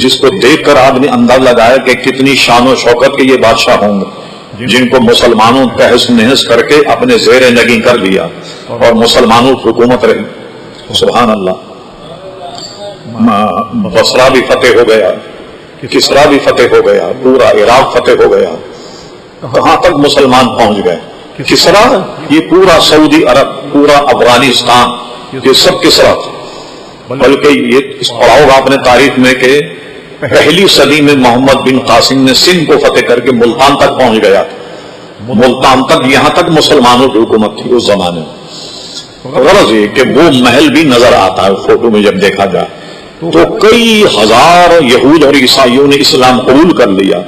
جس کو دیکھ کر آدمی انداز لگایا کہ کتنی شان و شوکت کے یہ بادشاہ ہوں گے، جن کو مسلمانوں تہس نہس کر کے اپنے زیر نگین کر لیا اور مسلمانوں کی حکومت رہی۔ سبحان اللہ۔ بصرہ بھی فتح ہو گیا، کسرا بھی فتح ہو گیا، پورا عراق فتح ہو گیا، کہاں تک مسلمان پہنچ گئے۔ کسرا یہ پورا سعودی عرب، پورا افغانستان، یہ سب کسرا تھا۔ بلکہ یہ پڑھاؤ گا اپنے تاریخ میں کہ 1 صدی میں محمد بن قاسم نے سندھ کو فتح کر کے ملتان تک پہنچ گیا، ملتان تک، یہاں تک مسلمانوں کی حکومت تھی اس زمانے میں۔ غرض یہ کہ وہ محل بھی نظر آتا ہے فوٹو میں جب دیکھا جائے تو کئی ہزار یہود اور عیسائیوں نے اسلام قبول کر لیا،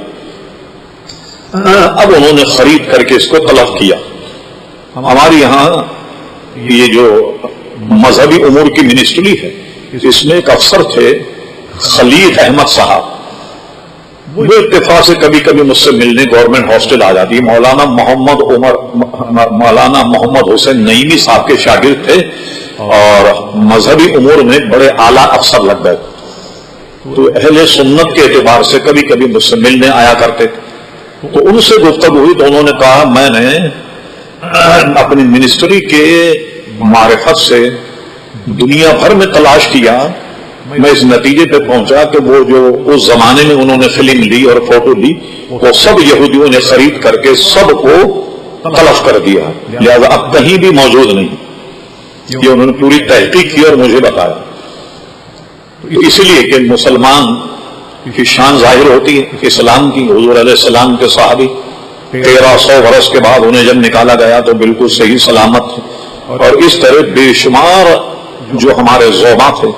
اب انہوں نے خرید کر کے اس کو تلف کیا۔ ہمارے یہاں یہ جو مذہبی امور کی منسٹری ہے، اس میں ایک افسر تھے خلیل احمد صاحب، وہ اتفاق سے کبھی کبھی مجھ سے ملنے گورنمنٹ ہاسٹل آ جاتی ہے۔ مولانا محمد حسین نعیمی صاحب کے شاگرد تھے، اور مذہبی امور میں بڑے اعلیٰ افسر لگ گئے، تو اہل سنت کے اعتبار سے کبھی کبھی مجھ سے ملنے آیا کرتے تھے۔ تو ان سے گفتگو ہوئی تو انہوں نے کہا میں نے اپنی منسٹری کے معرفت سے دنیا بھر میں تلاش کیا، میں اس نتیجے پہ پہنچا کہ وہ جو اس زمانے میں انہوں نے فلم لی اور فوٹو لی، وہ سب یہودیوں نے خرید کر کے سب کو تلف کر دیا، لہذا اب کہیں بھی موجود نہیں۔ یہ انہوں نے پوری تحقیق کی اور مجھے بتایا۔ اس لیے کہ مسلمان کی شان ظاہر ہوتی ہے اسلام کی۔ حضور علیہ السلام کے صحابی 1300 برس کے بعد انہیں جب نکالا گیا تو بالکل صحیح سلامت تھے، اور اس طرح بے شمار جو ہمارے زوبا تھے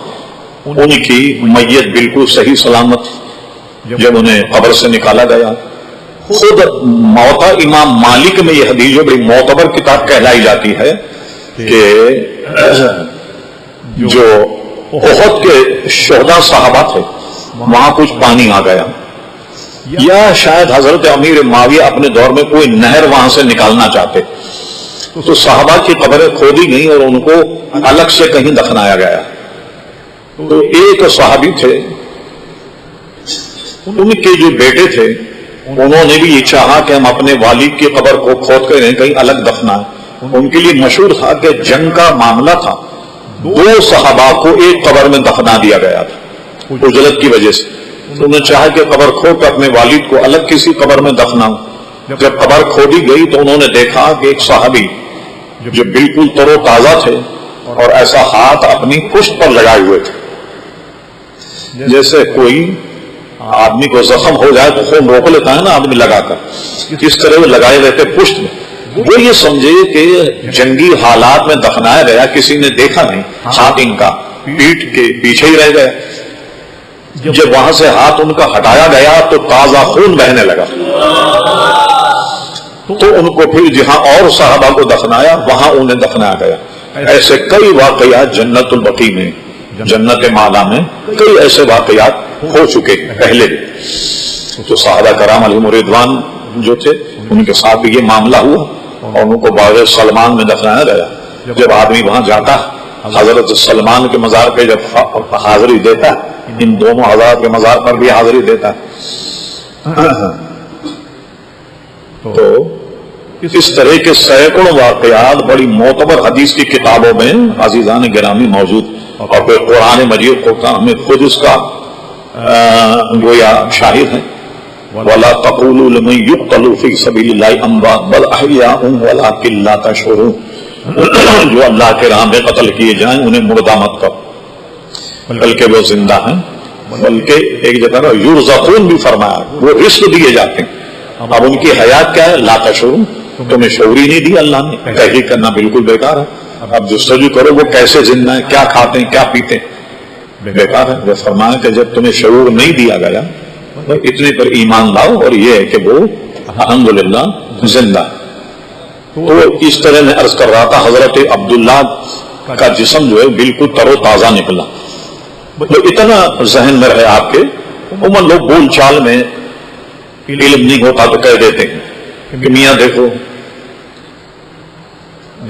ان کی میت بالکل صحیح سلامت تھی۔ جب انہیں قبر سے نکالا گیا خود موتا امام مالک میں یہ حدیث جو بڑی معتبر کتاب کہلائی جاتی ہے کہ جو احد کے شہداء صحابہ تھے وہاں کچھ پانی آ گیا، یا شاید حضرت امیر معاویہ اپنے دور میں کوئی نہر وہاں سے نکالنا چاہتے تو صحابہ کی قبریں کھودی گئیں اور ان کو الگ سے کہیں دفنایا گیا۔ تو ایک صحابی تھے، ان کے جو بیٹے تھے انہوں نے بھی یہ چاہا کہ ہم اپنے والد کی قبر کو کھود کر کہیں الگ دفنائیں۔ ان کے لیے مشہور تھا کہ جنگ کا معاملہ تھا، 2 صحابہ کو ایک قبر میں دفنا دیا گیا تھا اجلت کی وجہ سے۔ انہوں نے چاہا کہ قبر کھود کر اپنے والد کو الگ کسی قبر میں دفناؤں۔ جب قبر کھودی گئی تو انہوں نے دیکھا کہ ایک صحابی جو بالکل تر و تازہ تھے اور ایسا ہاتھ اپنی پشت پر لگائے ہوئے تھے جیسے کوئی آدمی کو زخم ہو جائے تو خون روک لیتا ہے نا آدمی لگا کر، اس طرح وہ لگائے رہتے پشت میں۔ وہ یہ سمجھے کہ جنگی حالات میں دفنایا گیا، کسی نے دیکھا نہیں، ہاتھ ان کا پیٹھ کے پیچھے ہی رہ گیا۔ جب وہاں سے ہاتھ ان کا ہٹایا گیا تو تازہ خون بہنے لگا، تو ان کو پھر جہاں اور صحابہ کو دفنایا وہاں انہیں دفنایا گیا۔ ایسے کئی واقعات جنت البقیع میں، جنت مالا میں کئی ایسے واقعات ہو چکے پہلے بھی۔ تو صحابہ کرام علیہم رضوان جو تھے ان کے ساتھ بھی یہ معاملہ ہوا اور ان کو باغ سلمان میں دفنایا گیا۔ جب آدمی وہاں جاتا حضرت سلمان کے مزار پہ جب حاضری دیتا، ان دونوں حضرات کے مزار پر بھی حاضری دیتا، تو اس طرح کے سینکڑوں واقعات بڑی معتبر حدیث کی کتابوں میں عزیزان گرامی موجود، اور پھر قرآن مجید کو ہمیں خود اس کا گویا شاہد ہے۔ وَلَا تَقُولُوا لِمَن يُقْتَلُ فِي سَبِيلِ اللَّهِ أَمْوَاتٌ بَلْ أَحْيَاءٌ وَلَٰكِن لَّا تَشْعُرُونَ، جو اللہ کے راہ میں قتل کیے جائیں انہیں مردہ مت کرو بلکہ وہ زندہ ہیں، بلکہ ایک جگہ یرزقون بھی فرمایا، وہ رزق دیے جاتے ہیں۔ اب ان کی حیات کیا ہے؟ لا تشعرون، تمہیں شعور ہی نہیں دی اللہ نے، تحقیق کرنا بالکل بیکار ہے۔ اب جستجو کرو وہ کیسے زندہ ہیں، کیا کھاتے ہیں، کیا پیتے ہیں، بیکار ہے۔ وہ فرمایا کہ جب تمہیں شعور نہیں دیا گیا اتنے پر ایمان لاؤ، اور یہ ہے کہ وہ الحمدللہ زندہ ہے۔ تو اس طرح میں عرض کر رہا تھا حضرت عبداللہ کا جسم جو ہے بالکل تر و تازہ نکلا۔ تو اتنا ذہن میں رہے آپ کے، عموماً لوگ بول چال میں علم نہیں ہوتا تو کہہ دیتے ہیں کہ میاں دیکھو،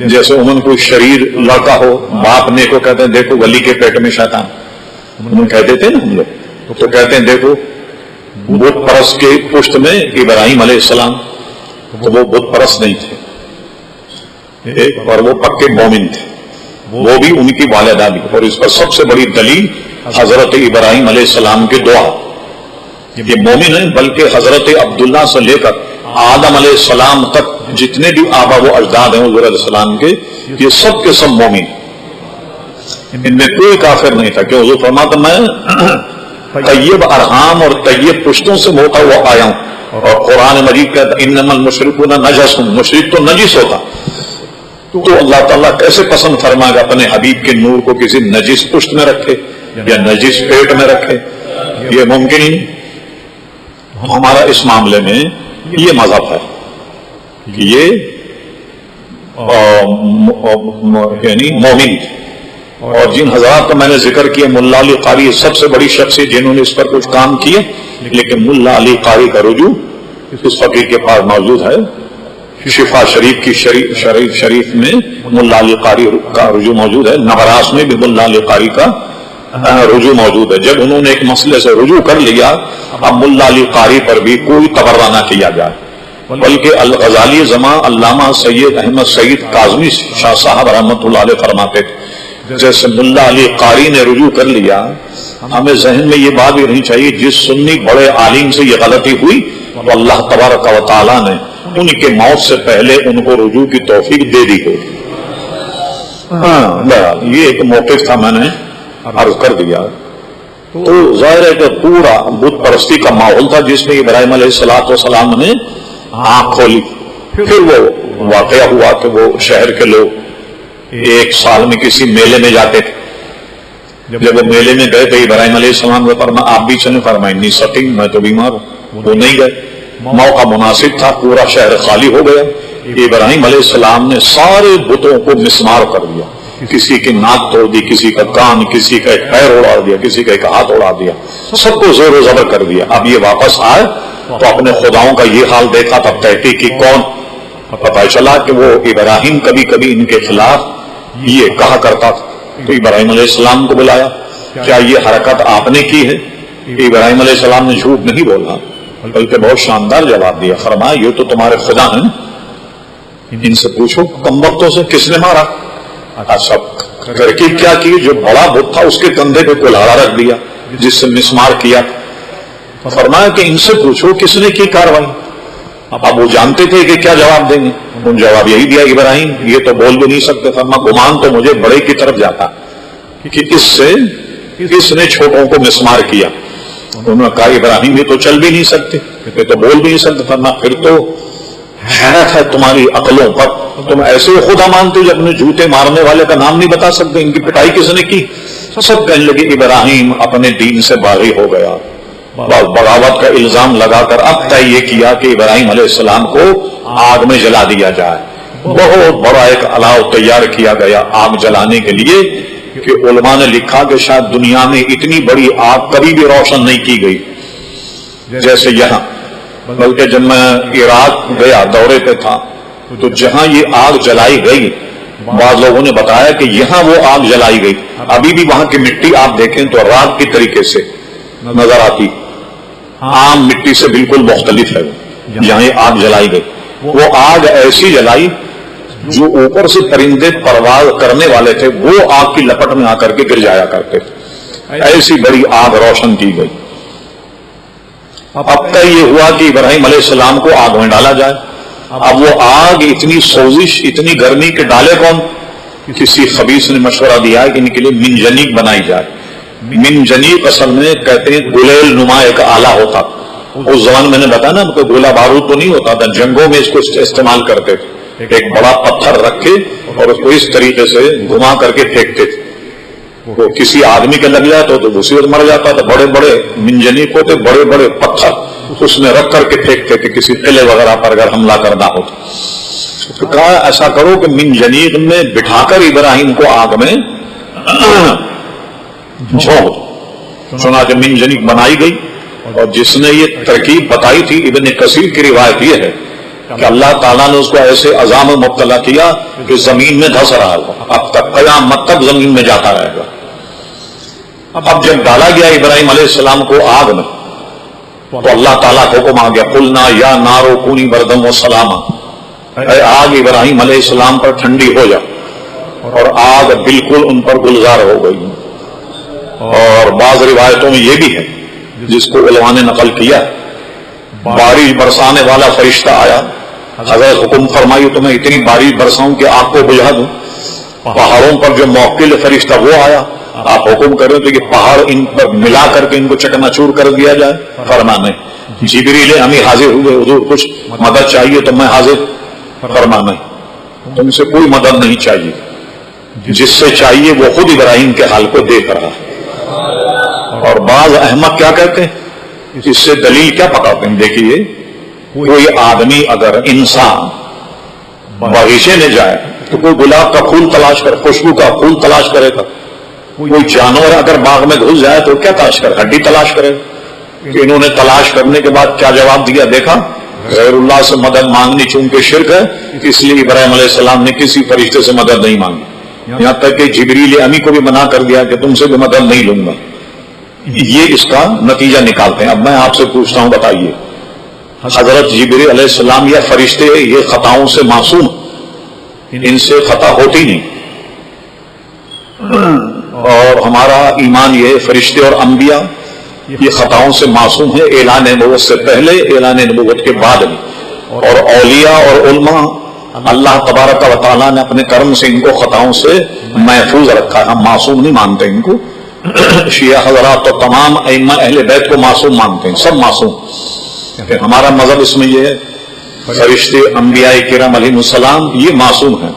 جیسے عموماً کوئی شریر لڑکا ہو، باپ نے کو کہتے ہیں دیکھو ولی کے پیٹ میں شیطان، عموماً کہہ دیتے ہیں نا ہم لوگ، تو کہتے ہیں دیکھو بت پرست کے پشت میں ابراہیم علیہ السلام، تو وہ بت پرست نہیں تھے اور وہ پکے مومن تھے، وہ بھی ان کی والدہ بھی، اور اس پر سب سے بڑی دلیل حضرت ابراہیم علیہ السلام کی دعا۔ یہ مومن ہیں، بلکہ حضرت عبداللہ سے لے کر آدم علیہ السلام تک جتنے بھی آبا و اجداد ہیں حضور علیہ السلام کے، یہ سب کے سب مومن، ان میں کوئی کافر نہیں تھا۔ کہ حضور فرماتا میں طیب ارحام اور طیب پشتوں سے ہوتا ہوا آیا ہوں، اور قرآن مجید کہتا انما المشرکون نجس، مشرک تو نجس ہوتا، تو اللہ تعالیٰ کیسے پسند فرمائے گا اپنے حبیب کے نور کو کسی نجس پشت میں رکھے یا نجس پیٹ میں رکھے؟ یہ ممکن ہی نہیں۔ ہمارا اس معاملے میں یہ مذہب ہے کہ یہ یعنی مومن، اور جن حضرات کا میں نے ذکر کیا ملا علی قاری سب سے بڑی شخصیت جنہوں نے اس پر کچھ کام کیے، لیکن ملا علی قاری کا رجوع اس فقیر کے پاس موجود ہے۔ شفا شریف کی شریف میں ملا علی قاری کا رجوع موجود ہے، نبراس میں بھی ملا علی قاری کا رجوع موجود ہے۔ جب انہوں نے ایک مسئلے سے رجوع کر لیا، اب ملا علی قاری پر بھی کوئی تبرہ نہ کیا جائے، بلکہ الغزالی زمان علامہ سید احمد سعید کاظمی شاہ صاحب رحمۃ اللہ علیہ فرماتے تھے جیسے ملا علی قاری نے رجوع کر لیا، ہمیں ذہن میں یہ بات بھی رہنی چاہیے جس سنی بڑے عالم سے یہ غلطی ہوئی تو اللہ تبارک و تعالیٰ نے ان کے موت سے پہلے ان کو رجوع کی توفیق دے دی گئی۔ یہ ایک موقف تھا، میں نے عرض کر دیا۔ تو ظاہر ہے کہ پورا بت پرستی کا ماحول تھا جس میں ابراہیم علیہ السلام نے آنکھ کھولی۔ پھر وہ واقعہ ہوا کہ وہ شہر کے لوگ ایک سال میں کسی میلے میں جاتے تھے، جب وہ میلے میں گئے تو ابراہیم علیہ السلام نے فرمایا آپ بھی چلیں، فرمایا نہیں سٹنگ، میں تو بیمار ہوں، وہ نہیں گئے۔ موقع مناسب تھا، پورا شہر خالی ہو گیا. ابراہیم علیہ السلام نے سارے بتوں کو مسمار کر دیا. کسی کی ناک توڑ دی، کسی کا کان، کسی کا ایک پیر اڑا دیا، کسی کا ایک ہاتھ اڑا دیا، سب کو زور و زبر کر دیا. اب یہ واپس آئے تو اپنے خداؤں کا یہ حال دیکھا، تب تحقیق کی کون. پتہ چلا کہ وہ ابراہیم کبھی کبھی ان کے خلاف یہ کہا کرتا تھا. تو ابراہیم علیہ السلام کو بلایا، کیا یہ حرکت آپ نے کی ہے؟ ابراہیم علیہ السلام نے جھوٹ نہیں بولا، بلکہ بہت شاندار جواب دیا. فرمایا یہ تو تمہارے خدا ہیں، ان سے پوچھو کم وقتوں سے کس نے مارا. اچھا ترکیب کیا کی؟ جو بڑا بت تھا اس کے کندھے پہ کلہاڑا رکھ دیا جس سے مسمار کیا. فرمایا کہ ان سے پوچھو کس نے کی کاروائی. اب وہ جانتے تھے کہ کیا جواب دیں گے. ان جواب یہی دیا ابراہیم یہ تو بول بھی نہیں سکتے. فرمایا گمان تو مجھے بڑے کی طرف جاتا کہ اس نے چھوٹوں کو مسمار کیا. انہوں نے کہا ابراہیم یہ تو چل بھی نہیں سکتے، یہ تو بول بھی نہیں سکتے. فرمایا پھر تو حیرت ہے تمہاری عقلوں پر، تم ایسے خدا مانتے ہو جو اپنے جوتے مارنے والے کا نام نہیں بتا سکتے. ان کی پٹائی کس نے کی؟ سب کہنے لگے ابراہیم اپنے دین سے باغی ہو گیا. بغاوت کا الزام لگا کر اب طے یہ کیا کہ ابراہیم علیہ السلام کو آگ میں جلا دیا جائے. بہت بڑا ایک الاؤ تیار کیا گیا آگ جلانے کے لیے کہ علماء نے لکھا کہ شاید دنیا میں اتنی بڑی آگ کبھی بھی روشن نہیں کی گئی جیسے یہاں. بلکہ جب میں عراق گیا دورے پہ تھا تو جہاں یہ آگ جلائی گئی بعض لوگوں نے بتایا کہ یہاں وہ آگ جلائی گئی. ابھی بھی وہاں کی مٹی آپ دیکھیں تو راگ کی طریقے سے نظر آتی، عام مٹی سے بالکل مختلف ہے. یہاں یہ آگ جلائی گئی. وہ آگ ایسی جلائی جو اوپر سے پرندے پرواز کرنے والے تھے وہ آگ کی لپٹ میں آ کر کے گر جایا کرتے تھے. ایسی بڑی آگ روشن کی گئی. اب تک یہ ہوا کہ ابراہیم علیہ السلام کو آگ میں ڈالا جائے. اب وہ آگ اتنی سوزش اتنی گرمی کے ڈالے کون؟ کسی خبیث نے مشورہ دیا ہے کہ ان کے لیے منجنیق بنائی جائے. منجنیق اصل میں کہتے ہیں گلیل نما ایک آلہ ہوتا. اس زمانے میں نے بتایا نا کہ گولا بارود تو نہیں ہوتا تھا، جنگوں میں اس کو استعمال کرتے تھے. ایک بڑا پتھر رکھے اور اس کو اس طریقے سے گھما کر کے پھینکتے تھے. وہ کسی آدمی کے لگ جائے تو اسی وقت مر جاتا تھا. بڑے بڑے منجنیق ہوتے، بڑے بڑے پتھر اس میں رکھ کر کے پھینکتے تھے کسی قلعے وغیرہ پر اگر حملہ کرنا ہو تو. کہا ایسا کرو کہ منجنیق میں بٹھا کر ابراہیم کو آگ میں جھونک. چنانچہ منجنیق بنائی گئی اور جس نے یہ ترکیب بتائی تھی ابن کثیر کی روایت یہ ہے کہ اللہ تعالیٰ نے اس کو ایسے عذاب میں مبتلا کیا کہ زمین میں دھس رہا ہے. اب تک قیامت تک زمین میں جاتا رہے گا. اب جب ڈالا گیا ابراہیم علیہ السلام کو آگ میں تو اللہ تعالیٰ کو حکم آ گیا قلنا یا نارو کونی بردم و سلاما، اے آگ ابراہیم علیہ السلام پر ٹھنڈی ہو جا. اور آگ بالکل ان پر گلزار ہو گئی. اور بعض روایتوں میں یہ بھی ہے جس کو علماء نے نقل کیا، بارش برسانے والا فرشتہ آیا، حضرت حکم فرمائی تو میں اتنی بارش برساؤں کہ آگ کو بجھا دوں. پہاڑوں پر جو موکل فرشتہ وہ آیا، آپ حکم کریں تو یہ پہاڑ ان پر ملا کر کے ان کو چکنا چور کر دیا جائے. فرمانے جبریل امی حاضر ہوئے، حضور کچھ مدد چاہیے تو میں حاضر. فرمانے تم سے کوئی مدد نہیں چاہیے، جس سے چاہیے وہ خود ابراہیم کے حال کو دیکھ رہا ہے. اور بعض احمد کیا کہتے ہیں، اس سے دلیل کیا پکڑتے ہیں. دیکھیے کوئی آدمی اگر انسان باغیچے میں جائے تو کوئی گلاب کا پھول تلاش کرے، خوشبو کا پھول تلاش کرے گا. کوئی جانور اگر باغ میں گھس جائے تو کیا تلاش کرے؟ ہڈی تلاش کرے. کہ انہوں نے تلاش کرنے کے بعد کیا جواب دیا دیکھا، غیر اللہ سے مدد مانگنی چونکہ شرک ہے، اس لیے ابراہیم علیہ السلام نے کسی فرشتے سے مدد نہیں مانگی. یہاں تک کہ جبریل امی کو بھی منع کر دیا کہ تم سے بھی مدد نہیں لوں گا. یہ اس کا نتیجہ نکالتے ہیں. اب میں آپ سے پوچھتا ہوں، بتائیے حضرت جبریل علیہ السلام یا فرشتے یہ خطاؤں سے معصوم؟ ان سے خطا ہوتی نہیں. اور ہمارا ایمان یہ فرشتے اور انبیاء یہ خطاؤں سے معصوم ہے، اعلان نبوت سے پہلے، اعلان نبوت کے بعد بھی. اور اولیاء اور علماء اللہ تبارک و تعالیٰ نے اپنے کرم سے ان کو خطاؤں سے محفوظ رکھا ہے. ہم معصوم نہیں مانتے ان کو. شیعہ حضرات تو تمام ائمہ اہل بیت کو معصوم مانتے ہیں، سب معصوم. ہمارا مذہب اس میں یہ ہے فرشتے انبیاء کرام علیہ السلام یہ معصوم ہیں،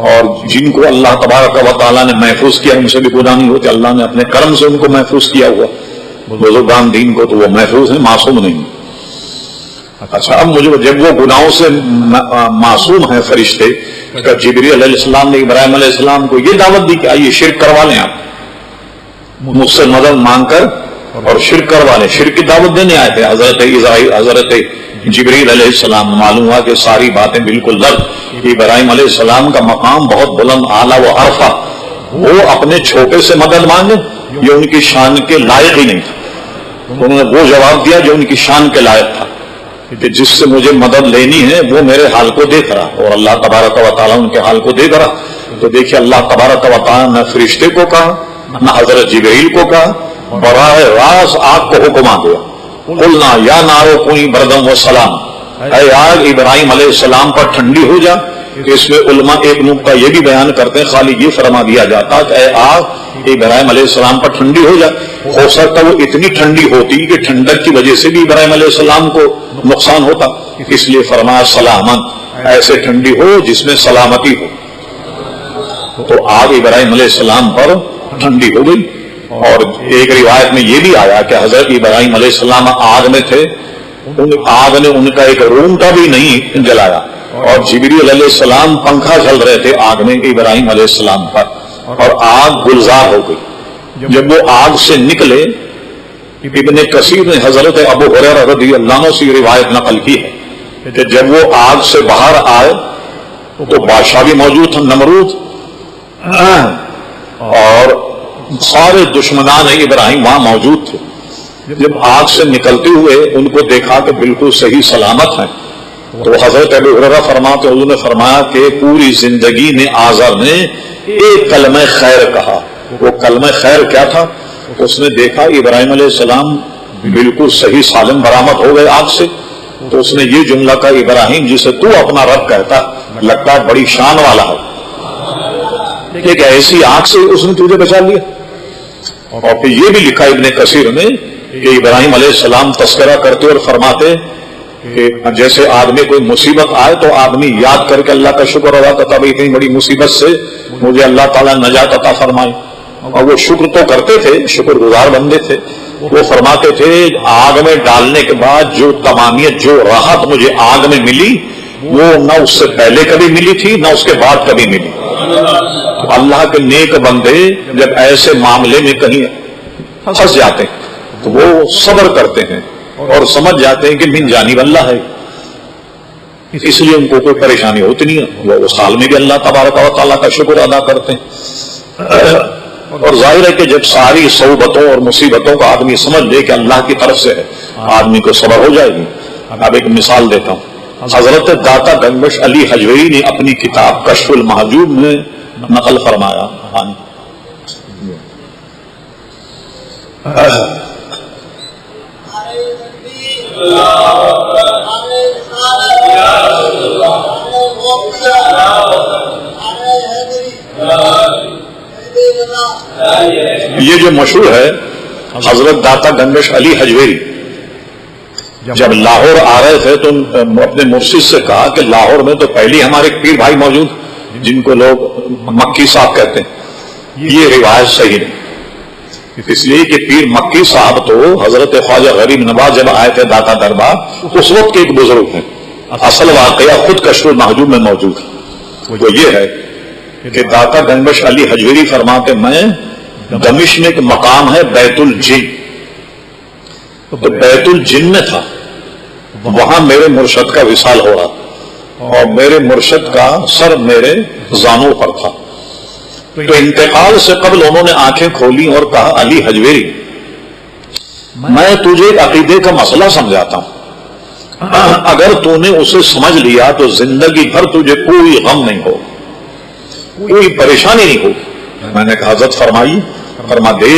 اور جن کو اللہ تبارک و تعالیٰ نے محفوظ کیا ان سے بھی گناہ نہیں ہوتے. اللہ نے اپنے کرم سے ان کو محفوظ کیا ہوا. بزرگان دین کو تو وہ محفوظ ہیں، معصوم نہیں. اچھا اب مجھے جب وہ گناہوں سے معصوم ہیں فرشتے، جبریل علیہ السلام نے ابراہیم علیہ السلام کو یہ دعوت دی کہ آئیے شرک کروا لیں، آپ مجھ سے مدد مانگ کر اور شرک کروا لیں، شرک کی دعوت دینے آئے تھے حضرت جبریل علیہ السلام۔ معلوم ہوا کہ ساری باتیں بالکل غلط، ابراہیم علیہ السلام کا مقام بہت بلند اعلیٰ و عرفہ، وہ اپنے چھوٹے سے مدد مانگے یہ ان کی شان کے لائق ہی نہیں تھا۔ انہوں نے وہ جواب دیا جو ان کی شان کے لائق تھا کہ جس سے مجھے مدد لینی ہے وہ میرے حال کو دیکھ رہا، اور اللہ تبارک و تعالیٰ ان کے حال کو دیکھ رہا۔ تو دیکھیے اللہ تبارک و تعالیٰ نہ فرشتے کو کہا نہ حضرت جبریل کو کہا، براہ راست آگ کو حکم آ گیا، قلنا یا نارو کونی بردم و سلام، اے آگ ابراہیم علیہ السلام پر ٹھنڈی ہو جا۔ اس میں علماء ایک نقطہ یہ بھی بیان کرتے ہیں، خالی یہ فرما دیا جاتا کہ اے آگ ابراہیم علیہ السلام پر ٹھنڈی ہو جا، ہو سکتا وہ اتنی ٹھنڈی ہوتی کہ ٹھنڈک کی وجہ سے بھی ابراہیم علیہ السلام کو نقصان ہوتا، اس لیے فرمایا سلامن، ایسے ٹھنڈی ہو جس میں سلامتی ہو۔ تو آگ ابراہیم علیہ السلام پر ٹھنڈی ہو گئی، اور ایک روایت میں یہ بھی آیا کہ حضرت ابراہیم علیہ السلام آگ میں تھے، آگ نے ان کا ایک رومٹا بھی نہیں جلایا، اور جبریل علیہ السلام پنکھا چل رہے تھے آگ میں ابراہیم علیہ السلام پر، اور آگ گلزار ہو گئی۔ جب وہ آگ سے نکلے، ابن کثیر نے حضرت ابو ہریرہ رضی اللہ عنہ سے روایت نقل کی ہے کہ جب وہ آگ سے باہر آئے تو بادشاہ بھی موجود تھا نمرود، اور سارے دشمنان ابراہیم وہاں موجود تھے۔ جب آگ سے نکلتے ہوئے ان کو دیکھا کہ بالکل صحیح سلامت ہیں، تو حضرت ابو ہریرہ فرماتے حضور نے فرمایا کہ پوری زندگی میں آزر نے ایک کلمہ خیر کہا۔ وہ کلمہ خیر کیا تھا؟ اس نے دیکھا ابراہیم علیہ السلام بالکل صحیح سالم برآمد ہو گئے آگ سے، تو اس نے یہ جملہ کہا، ابراہیم جسے تو اپنا رب کہتا لگتا ہے بڑی شان والا ہے، ایک ایسی آگ سے اس نے تجھے بچا لیا۔ اور پھر یہ بھی لکھا ابن کثیر نے کہ ابراہیم علیہ السلام تذکرہ کرتے اور فرماتے کہ جیسے آدمی کوئی مصیبت آئے تو آدمی یاد کر کے اللہ کا شکر ادا کرتا، بھائی اتنی بڑی مصیبت سے مجھے اللہ تعالیٰ نجات عطا فرمائے، اور وہ شکر تو کرتے تھے، شکر گزار بندے تھے۔ وہ فرماتے تھے آگ میں ڈالنے کے بعد جو تمامیت، جو راحت مجھے آگ میں ملی وہ نہ اس سے پہلے کبھی ملی تھی نہ اس کے بعد کبھی ملی۔ تو اللہ کے نیک بندے جب ایسے معاملے میں کہیں پھنس جاتے ہیں تو وہ صبر کرتے ہیں اور سمجھ جاتے ہیں کہ من جانب اللہ ہے، اس لیے ان کو کوئی پریشانی ہوتی نہیں ہے، وہ اس حال میں بھی اللہ تبارک و تعالیٰ کا شکر ادا کرتے ہیں۔ اور ظاہر ہے کہ جب ساری صعوبتوں اور مصیبتوں کا آدمی سمجھ لے کہ اللہ کی طرف سے ہے، آدمی کو صبر ہو جائے گی۔ اب ایک مثال دیتا ہوں، حضرت داتا گنگبخش علی حجویری نے اپنی کتاب کشف المحجوب میں نقل فرمایا، یہ جو مشہور ہے حضرت داتا گنگبخش علی حجویری جب لاہور آ رہے تھے تو اپنے مرشد سے کہا کہ لاہور میں تو پہلی ہمارے پیر بھائی موجود جن کو لوگ مکی صاحب کہتے ہیں، یہ روایت صحیح نہیں، اس لیے کہ پیر مکی صاحب تو حضرت خواجہ غریب نواز جب آئے تھے داتا دربار اس وقت کے ایک بزرگ ہیں، اصل واقعہ خود کشف المحجوب میں موجود ہے۔ وہ یہ ہے کہ داتا گنگبخش علی حجویری فرماتے میں دمشق میں ایک مقام ہے بیت الجن، تو بیت الجن میں تھا، وہاں میرے مرشد کا وصال ہو رہا اور میرے مرشد کا سر میرے زانوں پر تھا، تو انتقال سے قبل انہوں نے آنکھیں کھولی اور کہا علی حجویری میں تجھے ایک عقیدے کا مسئلہ سمجھاتا ہوں، اگر تو نے اسے سمجھ لیا تو زندگی بھر تجھے کوئی غم نہیں ہو، کوئی پریشانی نہیں ہوگی۔ میں نے کہا حضرت فرمائی، فرما دے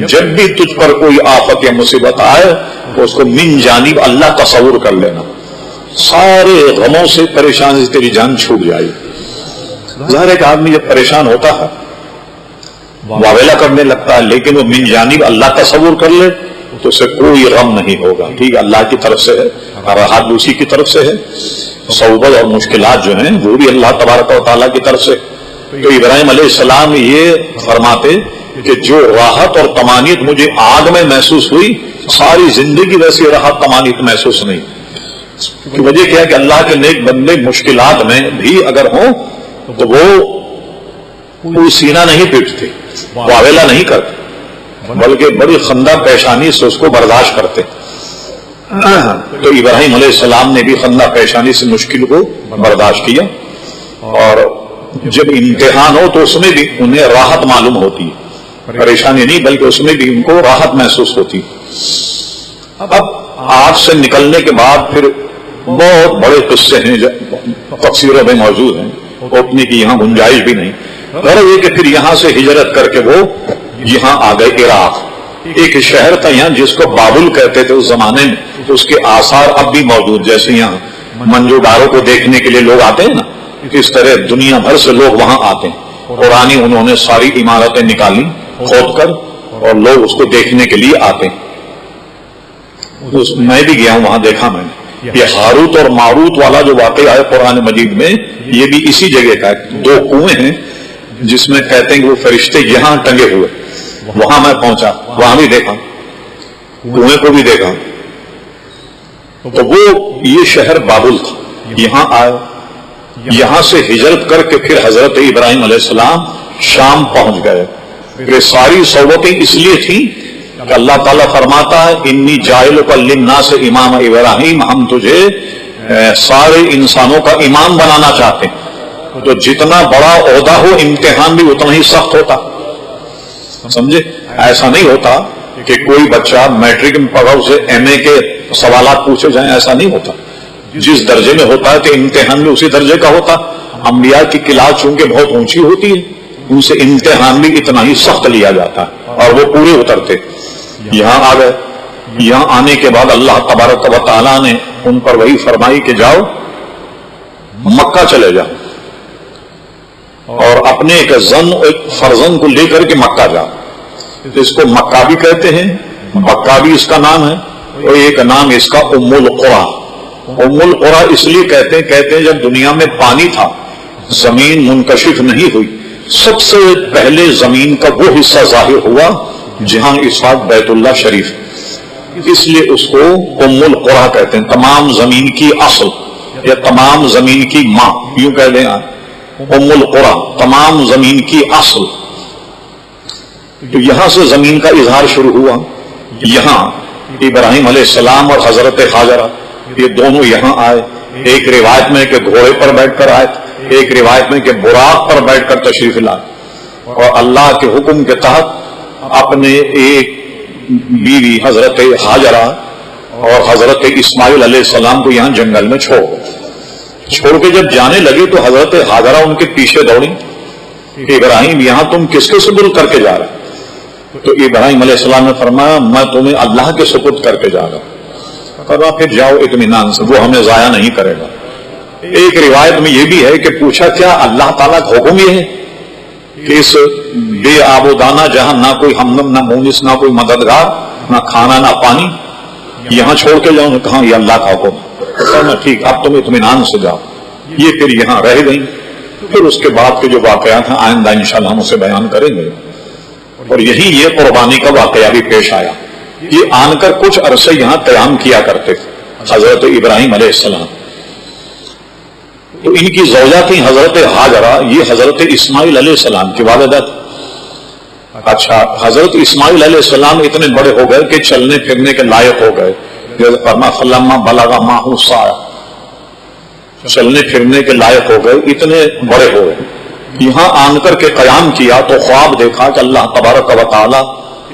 جب بھی تجھ پر کوئی آفت یا مصیبت آئے تو اس کو من جانب اللہ تصور کر لینا، سارے غموں سے پریشانی سے تیری جان چھوٹ جائے۔ ظاہر ایک آدمی جب پریشان ہوتا ہے واویلا کرنے لگتا ہے، لیکن وہ من جانب اللہ تصور کر لے تو اسے کوئی غم نہیں ہوگا، ٹھیک اللہ کی طرف سے ہے، راحت اسی کی طرف سے ہے، صعوبت اور مشکلات جو ہیں وہ بھی اللہ تبارک و تعالیٰ کی طرف سے۔ تو ابراہیم علیہ السلام یہ فرماتے کہ جو راحت اور طمانینت مجھے آگ میں محسوس ہوئی ساری زندگی ویسی راحت طمانینت محسوس نہیں، کی وجہ کیا ہے کہ اللہ کے نیک بندے مشکلات میں بھی اگر ہوں تو وہ کوئی سینہ نہیں پیٹتے، واویلا نہیں کرتے، بلکہ بڑی خندہ پیشانی سے اس کو برداشت کرتے۔ تو ابراہیم علیہ السلام نے بھی خندہ پیشانی سے مشکل کو برداشت کیا، اور جب امتحان ہو تو اس میں بھی انہیں راحت معلوم ہوتی ہے، پریشانی نہیں بلکہ اس میں بھی ان کو راحت محسوس ہوتی ہے۔ اب آج سے نکلنے کے بعد پھر بہت بڑے قصے ہیں، تفسیروں میں موجود ہیں، اتنی کی یہاں گنجائش بھی نہیں۔ غرض یہ کہ پھر یہاں سے ہجرت کر کے وہ یہاں آ گئے عراق۔ ایک شہر تھا یہاں جس کو بابل کہتے تھے اس زمانے میں، اس کے آثار اب بھی موجود، جیسے یہاں منجو ڈاروں کو دیکھنے کے لیے لوگ آتے ہیں نا، اس طرح دنیا بھر سے لوگ وہاں آتے ہیں۔ پرانی انہوں نے ساری عمارتیں نکالی کھود کر، اور لوگ اس کو دیکھنے کے لیے آتے ہیں۔ میں بھی گیا ہوں وہاں، دیکھا میں نے۔ یہ ہاروت اور ماروت والا جو واقعہ ہے قرآن مجید میں، یہ بھی اسی جگہ کا ہے۔ دو کنویں ہیں جس میں کہتے ہیں کہ وہ فرشتے یہاں ٹنگے ہوئے، وہاں میں پہنچا، وہاں بھی دیکھا، کنویں کو بھی دیکھا۔ تو وہ یہ شہر بابل تھا، یہاں آئے، یہاں سے ہجرت کر کے پھر حضرت ابراہیم علیہ السلام شام پہنچ گئے۔ یہ ساری صحبتیں اس لیے تھیں کہ اللہ تعالیٰ فرماتا ہے انی جاعلک للناس امام ابراہیم، ہم تجھے سارے انسانوں کا امام بنانا چاہتے ہیں۔ تو جتنا بڑا عہدہ ہو امتحان بھی اتنا ہی سخت ہوتا، سمجھے؟ ایسا نہیں ہوتا کہ کوئی بچہ میٹرک میں پڑھا اسے ایم اے کے سوالات پوچھے جائیں، ایسا نہیں ہوتا۔ جس درجے میں ہوتا ہے کہ امتحان بھی اسی درجے کا ہوتا۔ انبیاء کی کلاس چونکہ بہت اونچی ہوتی ہے، ان سے امتحان بھی اتنا ہی سخت لیا جاتا ہے، اور وہ پورے اترتے۔ یہاں آ گئے، یہاں آنے کے بعد اللہ تبارک و تعالیٰ نے ان پر وہی فرمائی کہ جاؤ مکہ چلے جاؤ، اور اپنے ایک فرزند کو لے کر کے مکہ جاؤ۔ اس کو مکہ بھی کہتے ہیں، مکہ بھی اس کا نام ہے، اور ایک نام اس کا ام القریٰ۔ ام القریٰ اس لیے کہتے ہیں جب دنیا میں پانی تھا، زمین منکشف نہیں ہوئی، سب سے پہلے زمین کا وہ حصہ ظاہر ہوا جہاں اس وقت بیت اللہ شریف، اس لیے اس کو ام القریٰ کہتے ہیں۔ تمام زمین کی اصل یا تمام زمین کی ماں، یوں کہہ دیں ام القریٰ، تمام زمین کی اصل۔ تو یہاں سے زمین کا اظہار شروع ہوا۔ یہاں ابراہیم علیہ السلام اور حضرت ہاجرہ یہ دونوں یہاں آئے، ایک روایت میں کہ گھوڑے پر بیٹھ کر آئے، ایک روایت میں کہ براق پر بیٹھ کر تشریف لائے، اور اللہ کے حکم کے تحت اپنے ایک بیوی حضرت ہاجرہ اور حضرت اسماعیل علیہ السلام کو یہاں جنگل میں چھوڑ کے جب جانے لگے تو حضرت ہاجرہ ان کے پیچھے دوڑی کہ ابراہیم یہاں تم کس کے سپرد کر کے جا رہے؟ تو ابراہیم علیہ السلام نے فرمایا میں تمہیں اللہ کے سپرد کر کے جا رہا ہوں۔ فرمایا پھر جاؤ اطمینان سے، وہ ہمیں ضائع نہیں کرے گا۔ ایک روایت میں یہ بھی ہے کہ پوچھا کیا اللہ تعالیٰ کا حکم یہ ہے کہ اس بے آب و دانہ جہاں نہ کوئی ہمدم نہ مونس نہ کوئی مددگار نہ کھانا نہ پانی، یہاں چھوڑ کے جاؤں؟ کہاں یہ اللہ کا حکم ہے۔ ٹھیک، اب تم اطمینان سے جاؤ۔ یہ پھر یہاں رہ گئی۔ پھر اس کے بعد کے جو واقعات ہیں آئندہ انشاءاللہ ہم اسے بیان کریں گے، اور یہی یہ قربانی کا واقعہ بھی پیش آیا۔ یہ آن کر کچھ عرصے یہاں قیام کیا کرتے تھے حضرت ابراہیم علیہ السلام۔ تو ان کی زوجہ تھی حضرت ہاجرہ، یہ حضرت اسماعیل علیہ السلام کی والدہ تھی۔ اچھا، حضرت اسماعیل علیہ السلام اتنے بڑے ہو گئے کہ چلنے پھرنے کے لائق ہو گئے، فلما بلغ معہ السعی، چلنے پھرنے کے لائق ہو گئے، اتنے بڑے ہو گئے۔ یہاں آن کر کے قیام کیا تو خواب دیکھا کہ اللہ تبارک و تعالی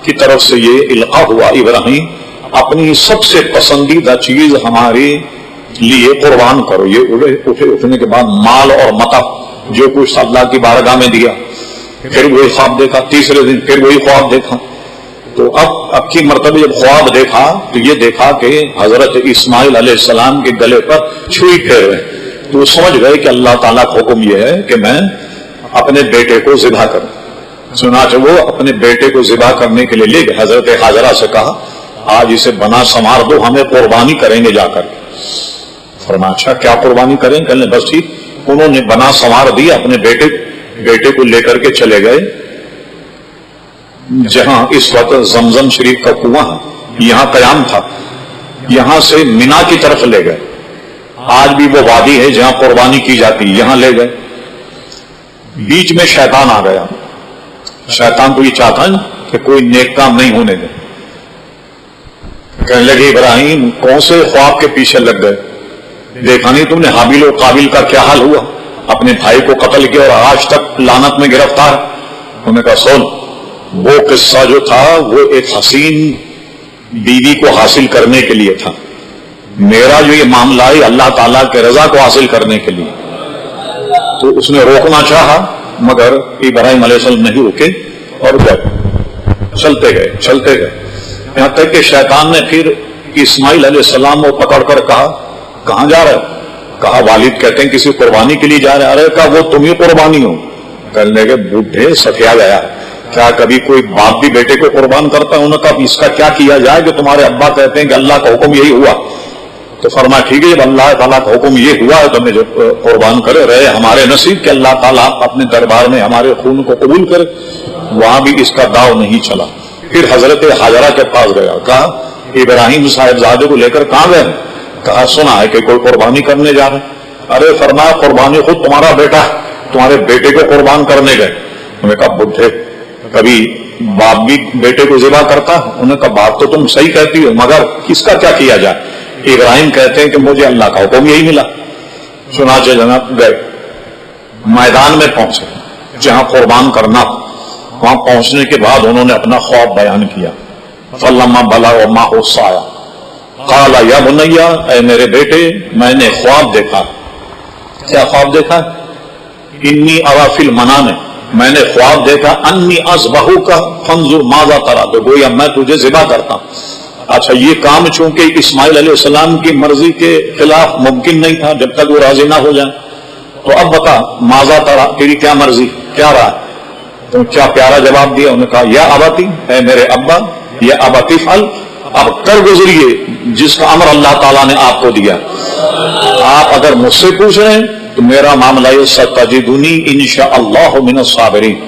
کی طرف سے یہ القاء ہوا ابراہیم اپنی سب سے پسندیدہ چیز ہمارے لیے قربان کرو۔ یہ اٹھنے کے بعد مال اور متاع جو کچھ اللہ کی بارگاہ میں دیا، پھر وہی خواب دیکھا، تیسرے دن پھر وہی خواب دیکھا۔ تو اب کی مرتبہ جب خواب دیکھا تو یہ دیکھا کہ حضرت اسماعیل علیہ السلام کے گلے پر چھری پھیر رہے، تو وہ سمجھ گئے کہ اللہ تعالیٰ کا حکم یہ ہے کہ میں اپنے بیٹے کو ذبح کروں۔ چنانچہ وہ اپنے بیٹے کو ذبح کرنے کے لیے لے گئے۔ حضرت ہاجرہ سے کہا آج اسے بنا سنوار دو، ہمیں قربانی کریں گے جا کر۔ فرمایا اچھا کیا قربانی کریں؟ کہنے بس ٹھیک۔ انہوں نے بنا سنوار دیا، اپنے بیٹے کو لے کر کے چلے گئے جہاں اس وقت زمزم شریف کا کنواں ہے، یہاں قیام تھا۔ یہاں سے مینا کی طرف لے گئے، آج بھی وہ وادی ہے جہاں قربانی کی جاتی، یہاں لے گئے، بیچ میں شیطان آ گیا. شیطان تو یہ چاہتا ہے کہ کوئی نیک کام نہیں ہونے دے. کہنے لگے ابراہیم کون سے خواب کے پیچھے لگ گئے؟ دیکھا نہیں تم نے حابیل و قابیل کا کیا حال ہوا؟ اپنے بھائی کو قتل کیا اور آج تک لعنت میں گرفتار. انہوں نے کہا سن، وہ قصہ جو تھا وہ ایک حسین بیوی کو حاصل کرنے کے لیے تھا. میرا جو یہ معاملہ ہے اللہ تعالیٰ کے رضا کو حاصل کرنے کے لیے. تو اس نے روکنا چاہا مگر ابراہیم علیہ السلام نہیں رکے اور گئے، چلتے گئے یہاں تک کہ شیطان نے پھر اسماعیل علیہ السلام کو پکڑ کر کہا کہاں جا رہے؟ کہا والد کہتے ہیں کسی قربانی کے لیے جا رہے. ارے کہا وہ تم ہی قربانی ہو. کہنے لگے بوڑھے سکھیا گیا، کیا کبھی کوئی باپ بھی بیٹے کو قربان کرتا ہے؟ انہوں نے کہا اس کا کیا کیا جائے کہ تمہارے ابا کہتے ہیں کہ اللہ کا حکم یہی ہوا. تو فرمایا ٹھیک ہے جب اللہ تعالیٰ کا حکم یہ ہوا ہے تو ہمیں جو قربان کرے رہے ہمارے نصیب کہ اللہ تعالیٰ اپنے دربار میں ہمارے خون کو قبول کرے. وہاں بھی اس کا داؤ نہیں چلا. پھر حضرت حاجرہ کے پاس گیا، کہا ابراہیم صاحبزادے کو لے کر کہاں گئے؟ کہا سنا ہے کہ کوئی قربانی کرنے جا رہے. ارے فرمایا قربانی خود تمہارا بیٹا ہے، تمہارے بیٹے کو قربان کرنے گئے. انہوں نے کہا بڈھے کبھی باپ بھی بیٹے کو ذبح کرتا؟ انہوں نے کہا بات تو تم صحیح کہتی ہو مگر اس کا کیا کیا جائے؟ ابراہیم کہتے ہیں کہ مجھے اللہ کا حکم یہی ملا. چنانچہ جناب گئے، میدان میں پہنچے جہاں قربان کرنا. وہاں پہنچنے کے بعد انہوں نے اپنا خواب بیان کیا. فلما بلغ معه السعی قال یا بنی، اے میرے بیٹے میں نے خواب دیکھا. کیا خواب دیکھا؟ انی ارا فی المنام، میں نے خواب دیکھا انی اذبحک فانظر ماذا تری، تو گویا میں تجھے ذبح کرتا ہوں. اچھا یہ کام چونکہ اسماعیل علیہ السلام کی مرضی کے خلاف ممکن نہیں تھا جب تک وہ راضی نہ ہو جائیں، تو اب بتا ماذا تری، تیری کیا مرضی، کیا رہا؟ تو کیا پیارا جواب دیا. انہوں نے کہا یا اباتی، اے میرے ابا، یا اباتی فعل، اب کر گزریے جس کا امر اللہ تعالیٰ نے آپ کو دیا. آپ اگر مجھ سے پوچھ رہے ہیں تو میرا معاملہ یہ ستجدنی انشاءاللہ من الصابرین.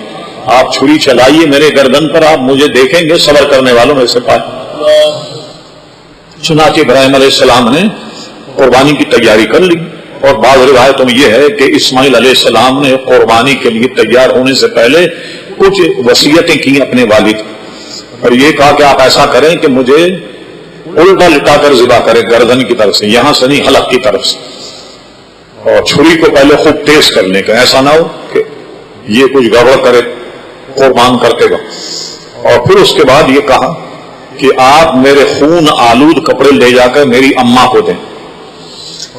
آپ چھری چلائیے میرے گردن پر، آپ مجھے دیکھیں گے صبر کرنے والوں میں سے پائے. چنانچہ ابراہیم علیہ السلام نے قربانی کی تیاری کر لی. اور بعض روایتوں میں یہ ہے کہ اسماعیل علیہ السلام نے قربانی کے لیے تیار ہونے سے پہلے کچھ وصیتیں کی اپنے والد، اور یہ کہا کہ آپ ایسا کریں کہ مجھے الٹا لٹا کر ذبح کرے، گردن کی طرف سے، یہاں سے نہیں حلق کی طرف سے، اور چھری کو پہلے خوب تیز کرنے کا، ایسا نہ ہو کہ یہ کچھ گڑبڑ کرے قربان کرتے گا. اور پھر اس کے بعد یہ کہا کہ آپ میرے خون آلود کپڑے لے جا کر میری اماں کو دیں،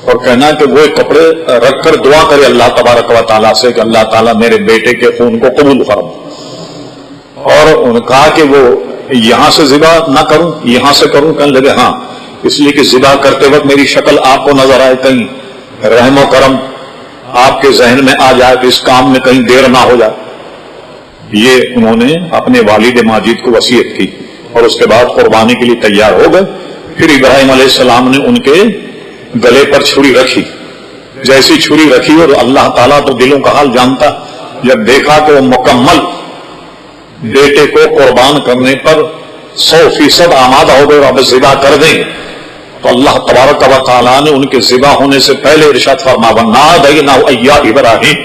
اور کہنا کہ وہ کپڑے رکھ کر دعا کرے اللہ تبارک و تعالیٰ سے کہ اللہ تعالیٰ میرے بیٹے کے خون کو قبول فرما. اور انہوں نے کہا کہ وہ یہاں سے ذبح نہ کروں، یہاں سے کروں. کہنے لگے ہاں، اس لیے کہ ذبح کرتے وقت میری شکل آپ کو نظر آئے، کہیں رحم و کرم آپ کے ذہن میں آ جائے تو اس کام میں کہیں دیر نہ ہو جائے. یہ انہوں نے اپنے والد ماجد کو وصیت کی، اور اس کے بعد قربانی کے لیے تیار ہو گئے. پھر ابراہیم علیہ السلام نے ان کے گلے پر چھری رکھی. جیسی چھری رکھی اور اللہ تعالیٰ تو دلوں کا حال جانتا، جب دیکھا کہ وہ مکمل بیٹے کو قربان کرنے پر 100% آمادہ ہو گئے اور اب ذبح کر دیں، تو اللہ تبارک و تعالیٰ نے ان کے ذبح ہونے سے پہلے ارشاد فرما وَنَادَيْنَاهُ أَيَّا إِبْرَاهِيمُ،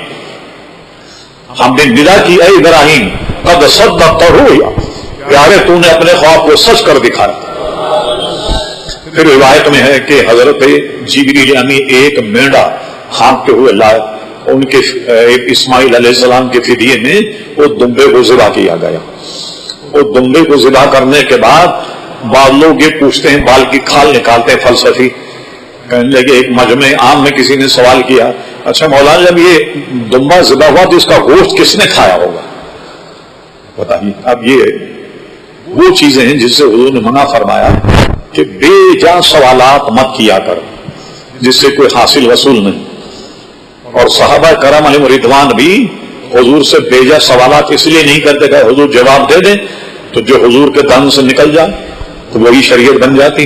ہم نے ندا کی اے ابراہیم قد صدقت الرؤیا، پیارے تو نے اپنے خواب کو سچ کر دکھایا. پھر روایت میں ہے کہ حضرت جبریل امین ایک مینڈا ہانکتے ہوئے لائے. ان کے اسماعیل علیہ السلام کے فدیے میں وہ دمبے کو ذبح کیا گیا. وہ دمبے کو ذبح کرنے کے بعد بعض لوگ یہ پوچھتے ہیں، بال کی کھال نکالتے ہیں فلسفی. کہنے لگے ایک مجمع عام میں کسی نے سوال کیا، اچھا مولانا جب یہ دمبا ذبح ہوا تو اس کا گوشت کس نے کھایا ہوگا؟ بتائیے. اب یہ وہ چیزیں ہیں جس سے حضور نے منع فرمایا کہ بے جا سوالات مت کیا کر جس سے کوئی حاصل وصول نہیں. اور صحابہ کرام علیہ رضوان بھی حضور سے بے جا سوالات اس لیے نہیں کرتے کہ حضور جواب دے دیں تو جو حضور کے دن سے نکل جائے تو وہی شریعت بن جاتی،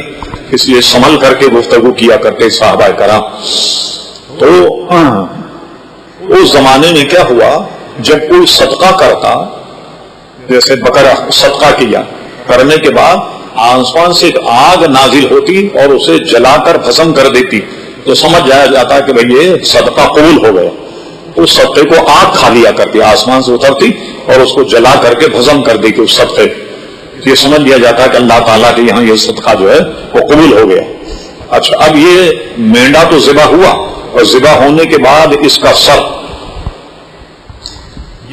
اس لیے سنبھل کر کے گفتگو کیا کرتے صحابہ کرام. تو اس زمانے میں کیا ہوا، جب کوئی صدقہ کرتا، جیسے بکرا صدقہ کیا، کرنے کے بعد آسمان سے ایک آگ نازل ہوتی اور اسے جلا کر بھسم کر دیتی، تو سمجھ جایا جاتا کہ بھئی یہ صدقہ قبول ہو گیا. اس صدقے کو آگ کھا لیا کرتی, آسمان سے اترتی اور اس کو جلا کر کے بھسم کر دی کہ اس صدقے, یہ سمجھ لیا جاتا کہ اللہ تعالیٰ کے یہاں یہ صدقہ جو ہے وہ قبول ہو گیا. اچھا, اب یہ مینڈا تو ذبح ہوا, اور ذبح ہونے کے بعد اس کا سر